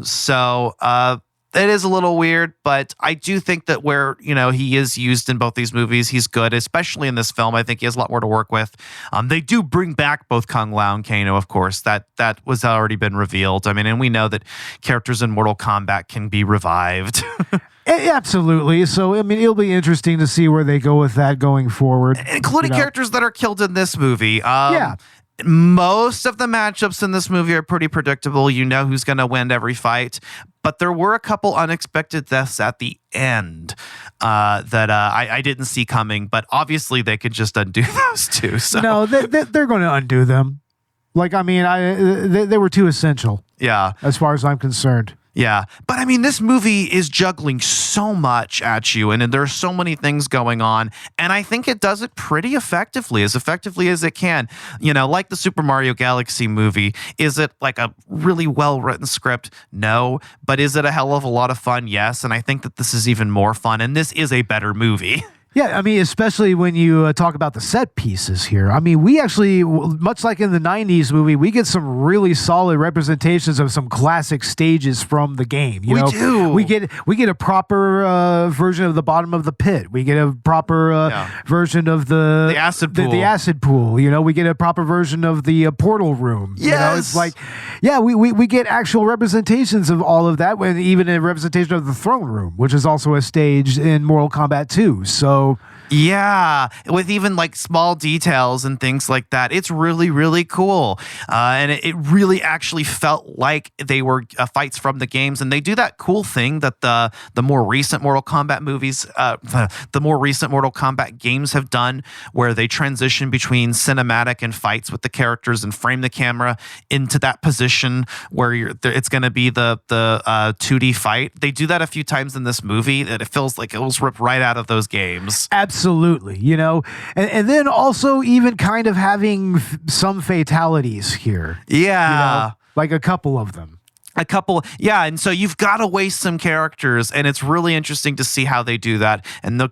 So it is a little weird, but I do think that where, he is used in both these movies, he's good, especially in this film. I think he has a lot more to work with. They do bring back both Kung Lao and Kano, of course. That was already been revealed. I mean, and we know that characters in Mortal Kombat can be revived.
Absolutely. So, I mean, it'll be interesting to see where they go with that going forward.
Including characters that are killed in this movie.
Yeah.
Most of the matchups in this movie are pretty predictable. You know who's going to win every fight. But there were a couple unexpected deaths at the end that I didn't see coming. But obviously, they could just undo those two. So.
No, they're going to undo them. Like, I mean, they were too essential.
Yeah.
As far as I'm concerned.
Yeah. But I mean, this movie is juggling so much at you, and there are so many things going on. And I think it does it pretty effectively as it can. Like the Super Mario Galaxy movie. Is it like a really well-written script? No. But is it a hell of a lot of fun? Yes. And I think that this is even more fun, and this is a better movie.
Yeah, I mean, especially when you talk about the set pieces here. I mean, we actually, much like in the 90s movie, we get some really solid representations of some classic stages from the game.
We do.
We get a proper version of the bottom of the pit. We get a proper version of the
acid pool.
The acid pool. We get a proper version of the portal room.
Yes.
It's like, yeah, we get actual representations of all of that, and even a representation of the throne room, which is also a stage in Mortal Kombat 2. So.
Yeah, with even like small details and things like that. It's really, really cool. And it really actually felt like they were fights from the games. And they do that cool thing that the more recent Mortal Kombat movies, the more recent Mortal Kombat games have done, where they transition between cinematic and fights with the characters and frame the camera into that position where it's going to be the 2D fight. They do that a few times in this movie that it feels like it was ripped right out of those games.
Absolutely, and then also even kind of having some fatalities here.
Yeah.
Like a couple of them.
a couple, yeah, and so you've got to waste some characters, and it's really interesting to see how they do that. And the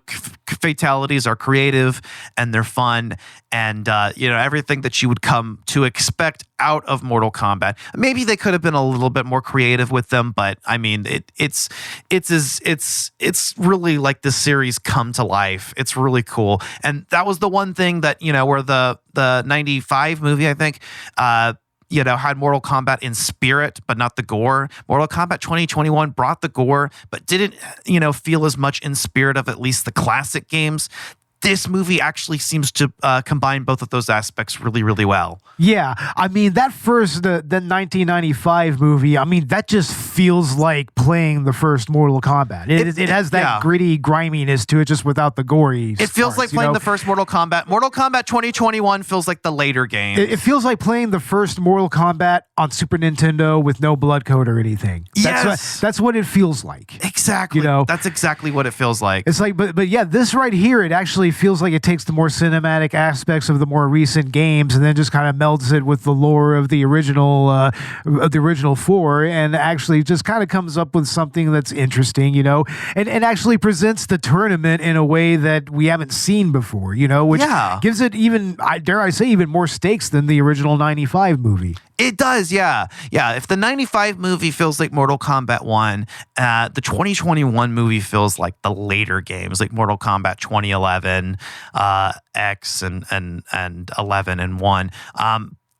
fatalities are creative and they're fun, and everything that you would come to expect out of Mortal Kombat. Maybe they could have been a little bit more creative with them, but I mean, it's really like the series come to life. It's really cool, and that was the one thing that where the 95 movie, I think, had Mortal Kombat in spirit, but not the gore. Mortal Kombat 2021 brought the gore, but didn't, feel as much in spirit of at least the classic games. This movie actually seems to combine both of those aspects really, really well.
Yeah, I mean, that first, the 1995 movie, I mean, that just feels like playing the first Mortal Kombat. It has that gritty griminess to it, just without the gory
It feels like playing the first Mortal Kombat. Mortal Kombat 2021 feels like the later game.
It feels like playing the first Mortal Kombat on Super Nintendo with no blood code or anything. That's what it feels like.
Exactly. That's exactly what it feels like.
It's like, but yeah, this right here, it actually feels like it takes the more cinematic aspects of the more recent games and then just kind of melds it with the lore of the original four, and actually just kind of comes up with something that's interesting, and actually presents the tournament in a way that we haven't seen before, which gives it even, dare I say, even more stakes than the original 95 movie.
It does, yeah. Yeah, if the 95 movie feels like Mortal Kombat 1, the 2021 movie feels like the later games, like Mortal Kombat 2011, X and 11 and 1.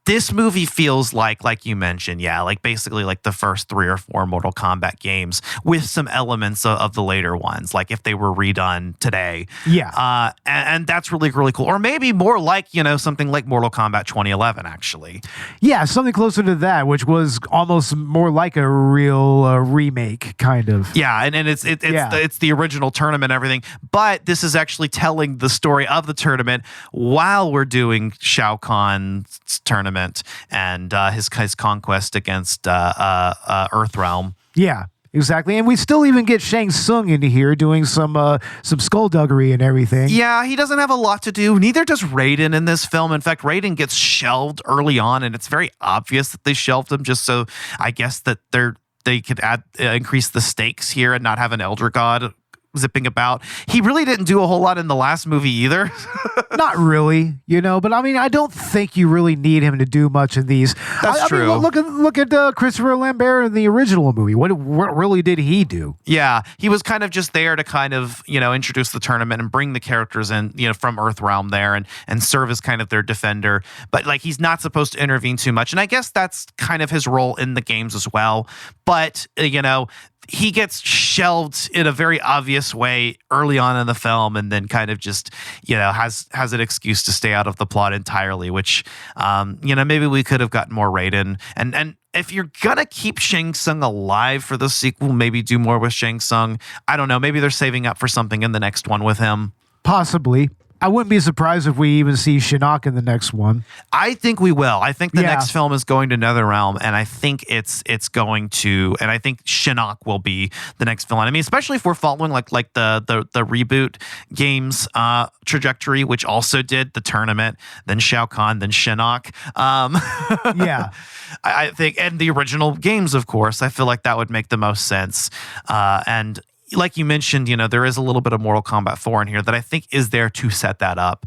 This movie feels like you mentioned, like basically like the first 3 or 4 Mortal Kombat games with some elements of the later ones, like if they were redone today.
Yeah.
And that's really, really cool. Or maybe more like, something like Mortal Kombat 2011, actually.
Yeah, something closer to that, which was almost more like a real remake, kind of.
Yeah, and it's the original tournament and everything, but this is actually telling the story of the tournament while we're doing Shao Kahn's tournament and his conquest against Earthrealm.
Yeah, exactly. And we still even get Shang Tsung into here doing some skullduggery and everything.
Yeah, he doesn't have a lot to do. Neither does Raiden in this film. In fact, Raiden gets shelved early on, and it's very obvious that they shelved him just so I guess that they could increase the stakes here and not have an Elder God zipping about. He really didn't do a whole lot in the last movie either.
Not really, but I mean, I don't think you really need him to do much in these.
That's true.
I mean, look at Christopher Lambert in the original movie. What really did he do?
Yeah, he was kind of just there to kind of, introduce the tournament and bring the characters in, from Earthrealm there and serve as kind of their defender. But like, he's not supposed to intervene too much. And I guess that's kind of his role in the games as well. But, he gets shelved in a very obvious way early on in the film, and then kind of just, has an excuse to stay out of the plot entirely, which, maybe we could have gotten more Raiden. And if you're gonna keep Shang Tsung alive for the sequel, maybe do more with Shang Tsung. I don't know. Maybe they're saving up for something in the next one with him.
Possibly. I wouldn't be surprised if we even see Shinnok in the next one.
I think we will. I think the next film is going to NetherRealm, and I think it's going to, and I think Shinnok will be the next villain. I mean, especially if we're following like the reboot games trajectory, which also did the tournament, then Shao Kahn, then Shinnok.
Yeah.
I think, and the original games, of course, I feel like that would make the most sense. And like you mentioned, there is a little bit of Mortal Kombat 4 in here that I think is there to set that up.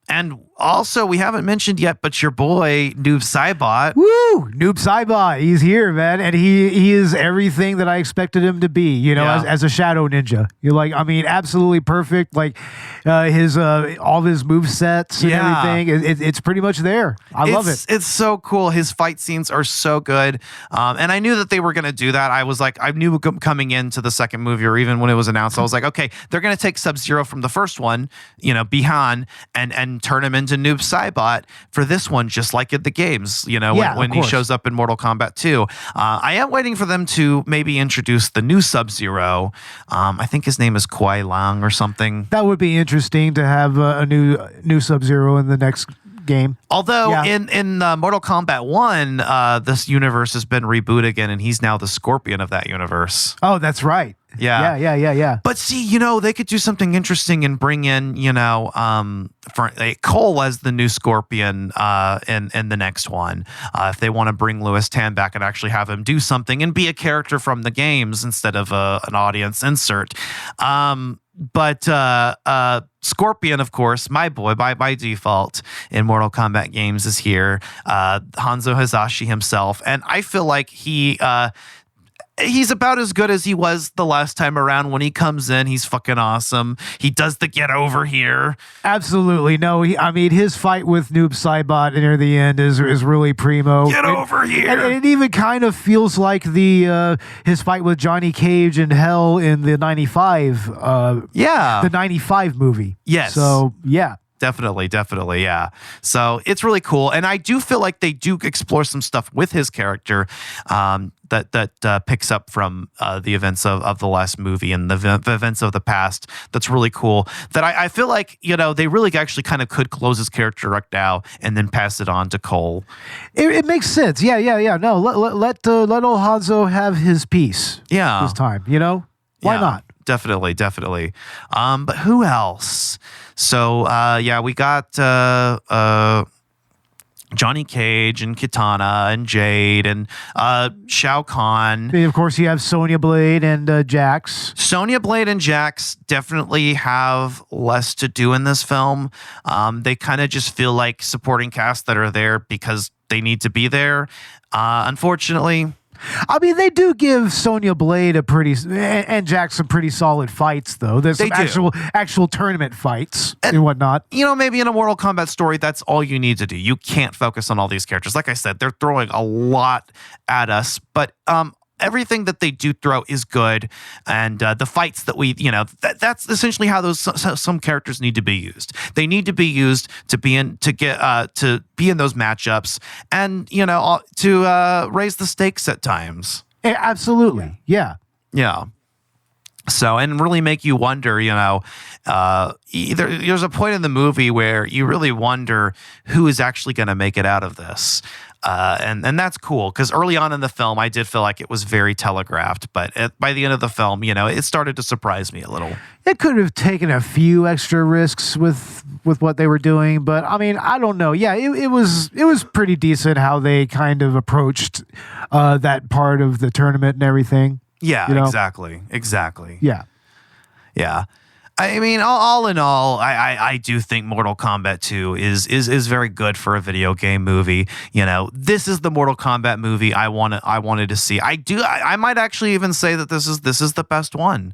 And also, we haven't mentioned yet, but your boy, Noob Saibot.
Woo! Noob Saibot. He's here, man. And he is everything that I expected him to be, as a shadow ninja. You're like, I mean, absolutely perfect. Like, his all of his movesets and everything. It's pretty much there. I love it.
It's so cool. His fight scenes are so good. And I knew that they were going to do that. I was like, I knew coming into the second movie, or even when it was announced, I was like, okay, they're going to take Sub-Zero from the first one, Bihan, and turn him into Noob Saibot for this one, just like in the games, when he shows up in Mortal Kombat 2. I am waiting for them to maybe introduce the new Sub-Zero. I think his name is Kuai Lang or something.
That would be interesting to have a new Sub-Zero in the next game.
Although in Mortal Kombat 1, this universe has been rebooted again, and he's now the Scorpion of that universe.
Oh, that's right. Yeah.
But see, they could do something interesting and bring in, Cole as the new Scorpion in the next one. If they want to bring Louis Tan back and actually have him do something and be a character from the games instead of an audience insert. But Scorpion, of course, my boy by default in Mortal Kombat games is here. Hanzo Hasashi himself. And I feel like he's about as good as he was the last time around. When he comes in, he's fucking awesome. He does the get over here.
Absolutely. No, his fight with Noob Saibot near the end is really primo.
Get over here.
And it even kind of feels like his fight with Johnny Cage in Hell in the 95. The 95 movie.
Yes.
So, yeah.
Definitely, yeah. So it's really cool, and I do feel like they do explore some stuff with his character that picks up from the events of the last movie and the events of the past. That's really cool. That I feel like they really actually kind of could close his character right now and then pass it on to Cole.
It makes sense. Yeah. No, let old Hanzo have his piece.
Yeah,
this time. Why not?
Definitely. But who else? So, we got Johnny Cage and Kitana and Jade and Shao Kahn.
And of course, you have Sonya Blade and Jax.
Sonya Blade and Jax definitely have less to do in this film. They kind of just feel like supporting cast that are there because they need to be there. Unfortunately.
They do give Sonya Blade and Jax some pretty solid fights, though. There's some actual tournament fights and whatnot.
Maybe in a Mortal Kombat story, that's all you need to do. You can't focus on all these characters. Like I said, they're throwing a lot at us, but everything that they do throw is good, and the fights that we, that's essentially how some characters need to be used. They need to be used to be in those matchups, and to raise the stakes at times.
Absolutely, yeah.
So, and really make you wonder, there's a point in the movie where you really wonder who is actually going to make it out of this. And that's cool, because early on in the film, I did feel like it was very telegraphed, but by the end of the film, it started to surprise me a little.
It could have taken a few extra risks with what they were doing, but I don't know. Yeah, it was pretty decent how they kind of approached that part of the tournament and everything.
Yeah, exactly. Yeah. All in all, I do think Mortal Kombat 2 is very good for a video game movie. This is the Mortal Kombat movie I wanted to see. I might actually even say that this is the best one.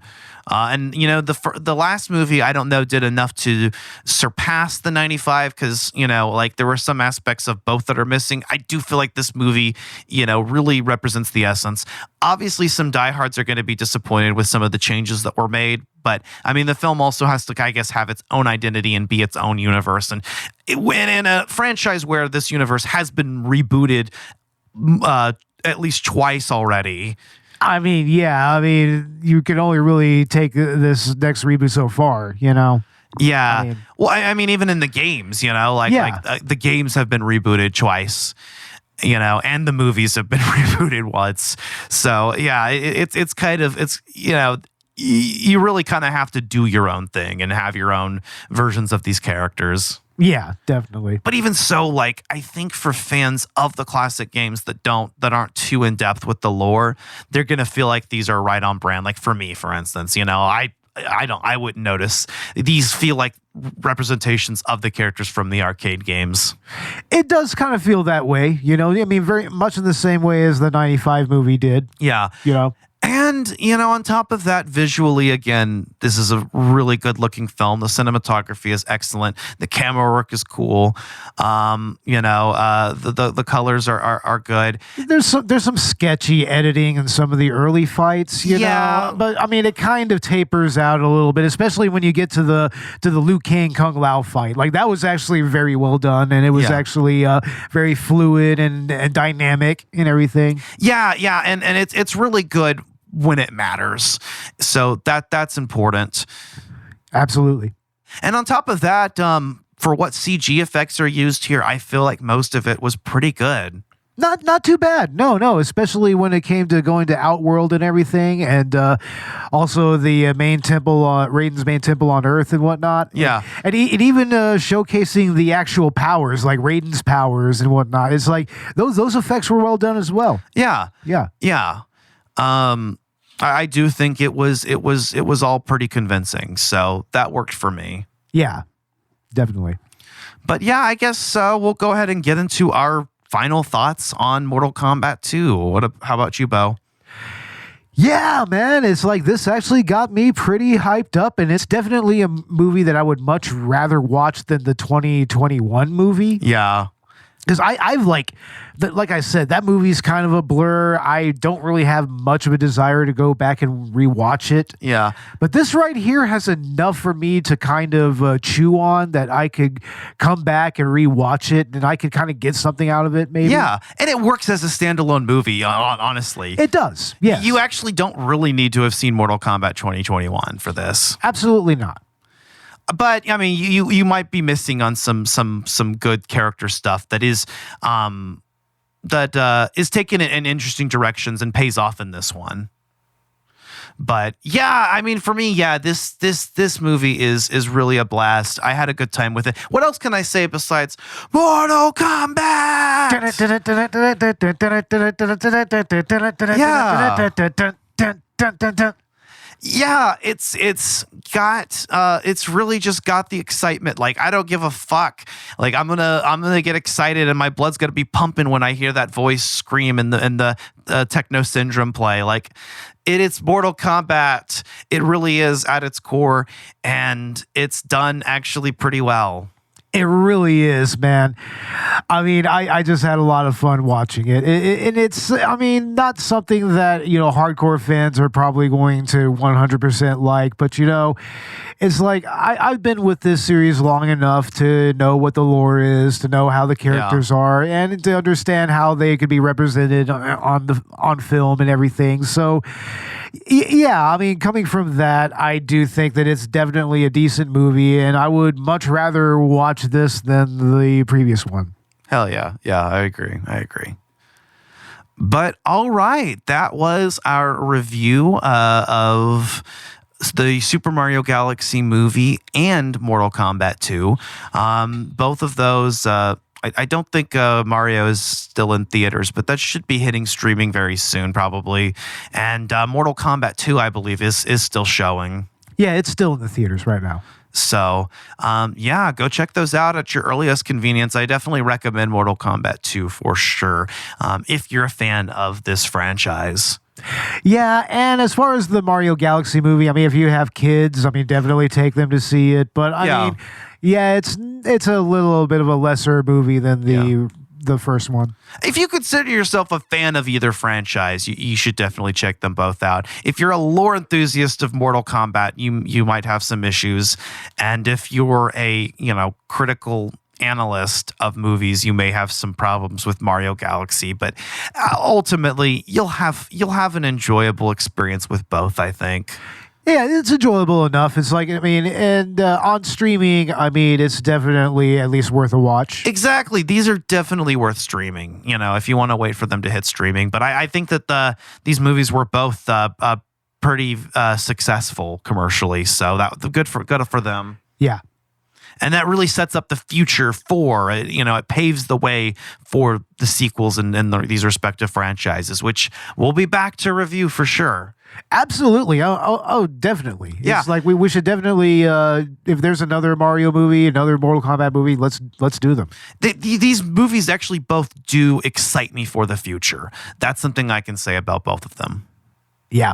And the last movie, I don't know, did enough to surpass the 95 because there were some aspects of both that are missing. I do feel like this movie really represents the essence. Obviously, some diehards are going to be disappointed with some of the changes that were made, but the film also has to, I guess, have its own identity and be its own universe. And when in a franchise where this universe has been rebooted at least twice already.
You can only really take this next reboot so far,
Yeah. Even in the games, the games have been rebooted twice, and the movies have been rebooted once. So, yeah, it's kind of, you really kind of have to do your own thing and have your own versions of these characters.
Yeah, definitely.
But even so, I think for fans of the classic games that aren't too in depth with the lore, they're gonna feel like these are right on brand. Like for me, for instance, I wouldn't notice. These feel like representations of the characters from the arcade games.
It does kind of feel that way, very much in the same way as the 95 movie did.
Yeah. And, on top of that, visually, again, this is a really good looking film. The cinematography is excellent. The camera work is cool. The colors are good.
There's some sketchy editing in some of the early fights, you know. But it kind of tapers out a little bit, especially when you get to the Liu Kang Kung Lao fight. That was actually very well done, and it was actually very fluid and dynamic and everything.
Yeah, and it's really good when it matters. So that's important.
Absolutely.
And on top of that, for what CG effects are used here, I feel like most of it was pretty good.
Not too bad. No, especially when it came to going to Outworld and everything, and also the main temple, Raiden's main temple on Earth and whatnot.
Yeah.
And even showcasing the actual powers, like Raiden's powers and whatnot. It's like those effects were well done as well.
Yeah. I do think it was all pretty convincing, so that worked for me.
Yeah, definitely.
But yeah, I guess we'll go ahead and get into our final thoughts on Mortal Kombat 2. How about you, Bo?
Yeah, man, it's like this actually got me pretty hyped up, and it's definitely a movie that I would much rather watch than the 2021 movie.
Yeah.
Because I've like I said, that movie's kind of a blur. I don't really have much of a desire to go back and rewatch it.
Yeah.
But this right here has enough for me to kind of chew on that I could come back and rewatch it and I could kind of get something out of it maybe.
Yeah. And it works as a standalone movie, honestly.
It does. Yes.
You actually don't really need to have seen Mortal Kombat 2021 for this.
Absolutely not.
But I mean, you might be missing on some good character stuff that is taken in interesting directions and pays off in this one. But yeah, I mean, for me, yeah, this movie is really a blast. I had a good time with it. What else can I say besides Mortal Kombat? Yeah. Yeah, it's really just got the excitement. Like, I don't give a fuck. Like, I'm gonna get excited and my blood's gonna be pumping when I hear that voice scream and the Techno Syndrome play. Like, it's Mortal Kombat. It really is at its core, and it's done actually pretty well.
It really is, man. I mean, I just had a lot of fun watching it. And it's, I mean, not something that, hardcore fans are probably going to 100% like, but, it's like I've been with this series long enough to know what the lore is, to know how the characters are, and to understand how they could be represented on film and everything. So, yeah, I mean, coming from that, I do think that it's definitely a decent movie, and I would much rather watch this than the previous one.
Hell yeah. Yeah, I agree. But all right, that was our review of the Super Mario Galaxy movie and Mortal Kombat 2. Both of those, I don't think Mario is still in theaters, but that should be hitting streaming very soon, probably. And Mortal Kombat 2, I believe, is still showing.
Yeah, it's still in the theaters right now.
So, yeah, go check those out at your earliest convenience. I definitely recommend Mortal Kombat 2 for sure, if you're a fan of this franchise.
Yeah, and as far as the Mario Galaxy movie, I mean, if you have kids, I mean, definitely take them to see it. But I mean, yeah, it's a little bit of a lesser movie than the first one.
If you consider yourself a fan of either franchise, you should definitely check them both out. If you're a lore enthusiast of Mortal Kombat, you might have some issues, and if you're a critical analyst of movies, you may have some problems with Mario Galaxy, but ultimately you'll have an enjoyable experience with both, I think.
Yeah, it's enjoyable enough. It's like, I mean, and on streaming, I mean, it's definitely at least worth a watch.
Exactly. These are definitely worth streaming, if you want to wait for them to hit streaming. But I think that these movies were both pretty successful commercially, so that good for them.
Yeah.
And that really sets up the future for, it paves the way for the sequels in these respective franchises, which we'll be back to review for sure.
Absolutely. Oh, definitely.
Yeah.
It's like we should definitely, if there's another Mario movie, another Mortal Kombat movie, let's do them.
These movies actually both do excite me for the future. That's something I can say about both of them.
Yeah.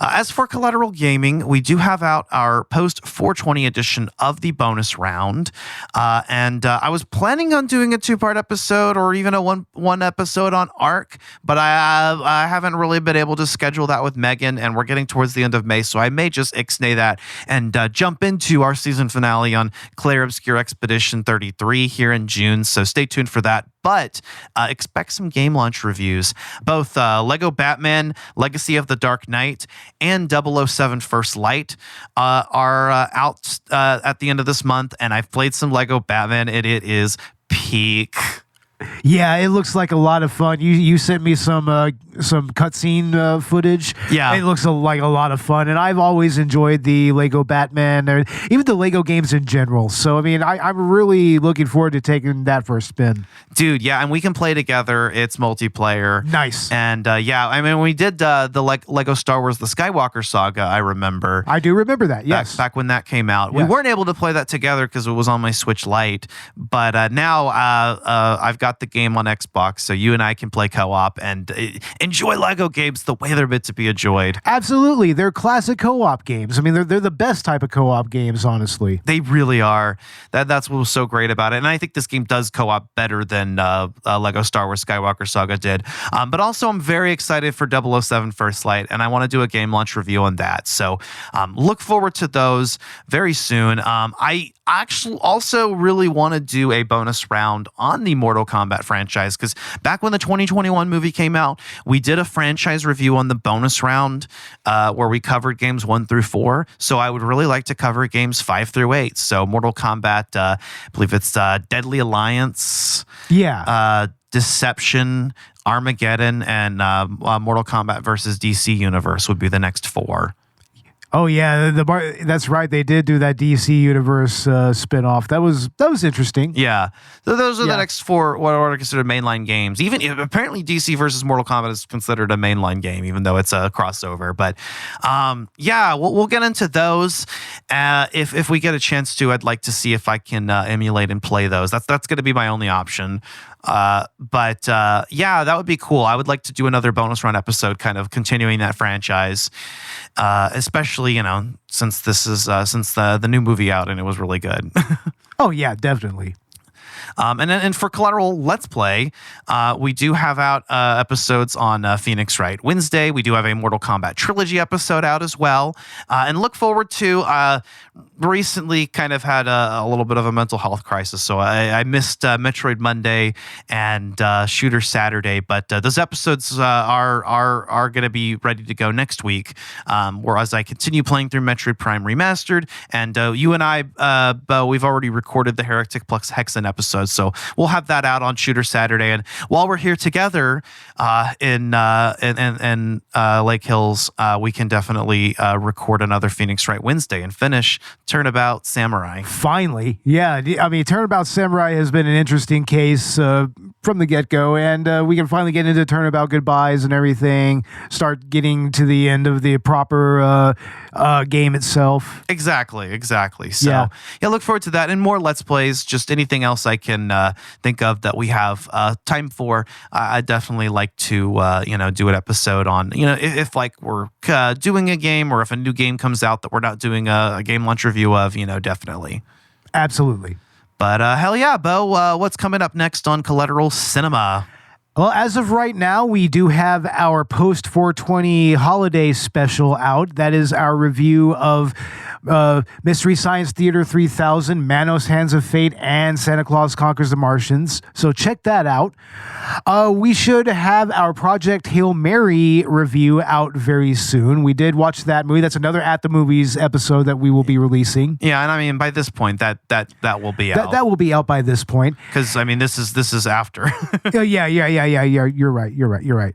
As for Collateral Gaming, we do have out our post 420 edition of the bonus round. And I was planning on doing a 2-part episode or even a one episode on Ark, but I haven't really been able to schedule that with Megan, and we're getting towards the end of May, so I may just ixnay that and jump into our season finale on Clair Obscure Expedition 33 here in June, so stay tuned for that. But expect some game launch reviews. Both Lego Batman, Legacy of the Dark Knight, and 007 First Light are out at the end of this month, and I've played some Lego Batman, and it is peak.
Yeah, it looks like a lot of fun. You sent me some cutscene footage.
Yeah.
It looks like a lot of fun, and I've always enjoyed the Lego Batman, or even the Lego games in general. So, I mean, I'm really looking forward to taking that for a spin.
Dude, yeah, and we can play together. It's multiplayer.
Nice.
And yeah, I mean, we did the Lego Star Wars The Skywalker Saga, I remember.
I do remember that, yes.
Back when that came out. We
Yes.
weren't able to play that together because it was on my Switch Lite, but now I've got the game on Xbox, so you and I can play co-op and enjoy Lego games the way they're meant to be enjoyed.
Absolutely. They're classic co-op games. I mean, they're the best type of co-op games, honestly.
They really are. That's what was so great about it. And I think this game does co-op better than Lego Star Wars Skywalker Saga did. But also, I'm very excited for 007 First Light, and I want to do a game launch review on that. So look forward to those very soon. I actually also really want to do a bonus round on the Mortal Kombat franchise, because back when the 2021 movie came out, we did a franchise review on the bonus round where we covered games 1 through 4. So I would really like to cover games 5 through 8. So Mortal Kombat, I believe it's Deadly Alliance, Deception, Armageddon, and Mortal Kombat versus DC Universe would be the next 4.
Oh yeah, that's right. They did do that DC Universe spin-off. That was interesting.
Yeah, so those are the next 4 what are considered mainline games. Even apparently DC versus Mortal Kombat is considered a mainline game, even though it's a crossover. But yeah, we'll get into those if we get a chance to. I'd like to see if I can emulate and play those. That's going to be my only option. But yeah, that would be cool. I would like to do another bonus run episode, kind of continuing that franchise, especially since this is since the new movie out and it was really good.
Oh yeah, definitely.
And for Collateral Let's Play, we do have out episodes on Phoenix Wright Wednesday. We do have a Mortal Kombat Trilogy episode out as well. And look forward to recently kind of had a little bit of a mental health crisis. So I missed Metroid Monday and Shooter Saturday. But those episodes are going to be ready to go next week. Whereas I continue playing through Metroid Prime Remastered. And you and I, Bo, we've already recorded the Heretic Plus Hexen episode. So we'll have that out on Shooter Saturday. And while we're here together in Lake Hills, we can definitely record another Phoenix Wright Wednesday and finish Turnabout Samurai.
Finally. Yeah. I mean, Turnabout Samurai has been an interesting case from the get-go, and we can finally get into Turnabout Goodbyes and everything, start getting to the end of the proper game itself.
Exactly. So yeah, look forward to that and more Let's Plays, just anything else I can think of that we have time for. I'd definitely like to do an episode on, if like we're doing a game or if a new game comes out that we're not doing a game launch review of, definitely.
Absolutely.
But hell yeah, Bo, what's coming up next on Collateral Cinema?
Well, as of right now, we do have our post 420 holiday special out. That is our review of Mystery Science Theater 3000, Manos Hands of Fate, and Santa Claus Conquers the Martians. So check that out. We should have our Project Hail Mary review out very soon. We did watch that movie. That's another At the Movies episode that we will be releasing.
Yeah, and I mean, by this point, that will be out.
That will be out by this point.
Because, I mean, this is after.
Yeah. You're right.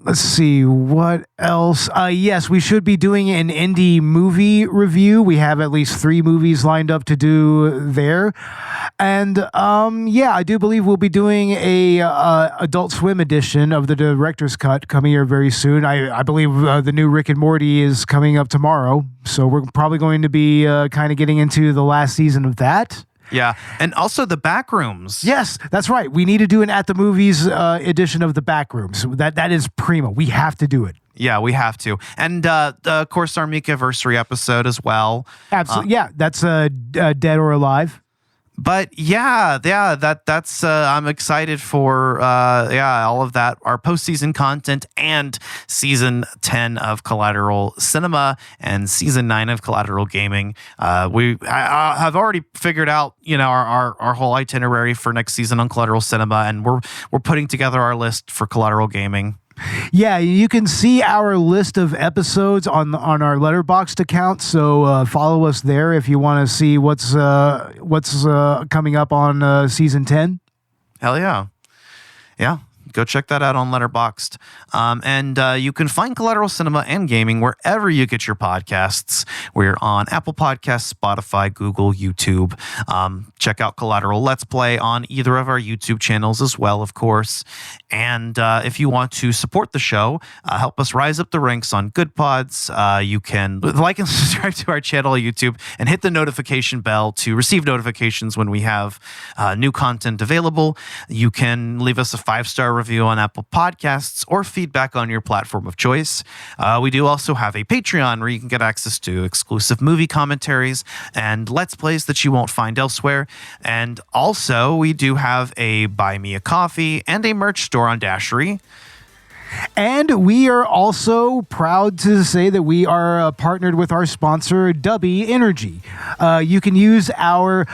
Let's see what else. Yes, we should be doing an indie movie review. We have at least 3 movies lined up to do there, and yeah, I do believe we'll be doing a Adult Swim edition of the director's cut coming here very soon. I believe the new Rick and Morty is coming up tomorrow, so we're probably going to be kind of getting into the last season of that.
Yeah, and also the Backrooms.
Yes, that's right. We need to do an At the Movies edition of the Backrooms. That is primo. We have to do it.
Yeah, we have to. And of course, our Meek-iversary episode as well.
Absolutely. Yeah, that's Dead or Alive.
But yeah, that's I'm excited for all of that, our postseason content and season 10 of Collateral Cinema and season 9 of Collateral Gaming. I have already figured out our whole itinerary for next season on Collateral Cinema, and we're putting together our list for Collateral Gaming.
Yeah, you can see our list of episodes on our Letterboxd account. So follow us there if you want to see what's coming up on season 10.
Hell yeah. Yeah. Go check that out on Letterboxd. And you can find Collateral Cinema and Gaming wherever you get your podcasts. We're on Apple Podcasts, Spotify, Google, YouTube. Check out Collateral Let's Play on either of our YouTube channels as well, of course. And if you want to support the show, help us rise up the ranks on Good Pods, you can like and subscribe to our channel on YouTube and hit the notification bell to receive notifications when we have new content available. You can leave us a 5-star review on Apple Podcasts or feedback on your platform of choice. We do also have a Patreon where you can get access to exclusive movie commentaries and Let's Plays that you won't find elsewhere. And also, we do have a Buy Me a Coffee and a merch store on Dashery.
And we are also proud to say that we are partnered with our sponsor, Dubby Energy. You can use our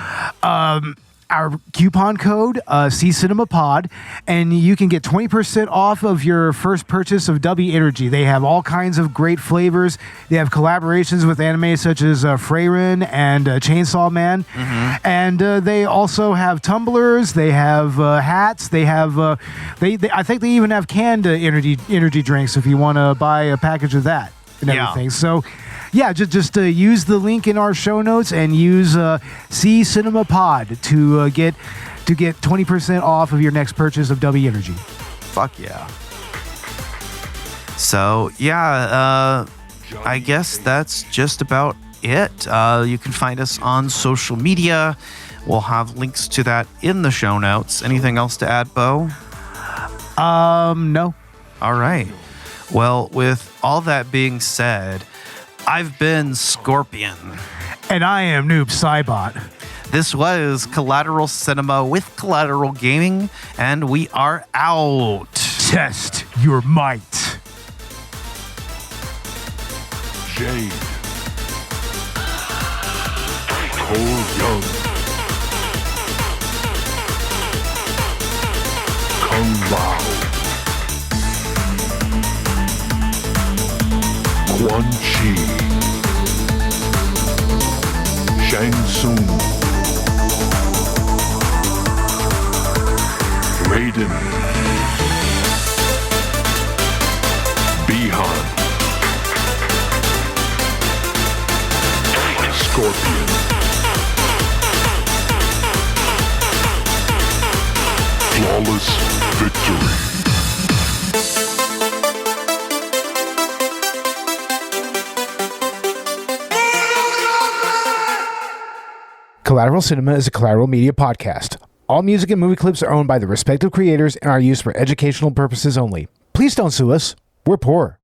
coupon code, CCinemaPod, and you can get 20% off of your first purchase of Dubby Energy. They have all kinds of great flavors. They have collaborations with anime such as Freyren and Chainsaw Man. Mm-hmm. And they also have tumblers. They have hats. They have, I think they even have canned energy drinks if you want to buy a package of that and everything. So, yeah, just use the link in our show notes and use C Cinema Pod to get 20% off of your next purchase of W Energy.
Fuck yeah. So yeah, I guess that's just about it. You can find us on social media. We'll have links to that in the show notes. Anything else to add, Bo?
No.
All right. Well, with all that being said, I've been Scorpion.
And I am Noob Saibot.
This was Collateral Cinema with Collateral Gaming, and we are out.
Test your might.
Jade. Cole Young. Kung Lao. Quan Chi, Shang Tsung, Raiden, Bihan, Scorpion, flawless victory.
Collateral Cinema is a Collateral Media podcast. All music and movie clips are owned by the respective creators and are used for educational purposes only. Please don't sue us. We're poor.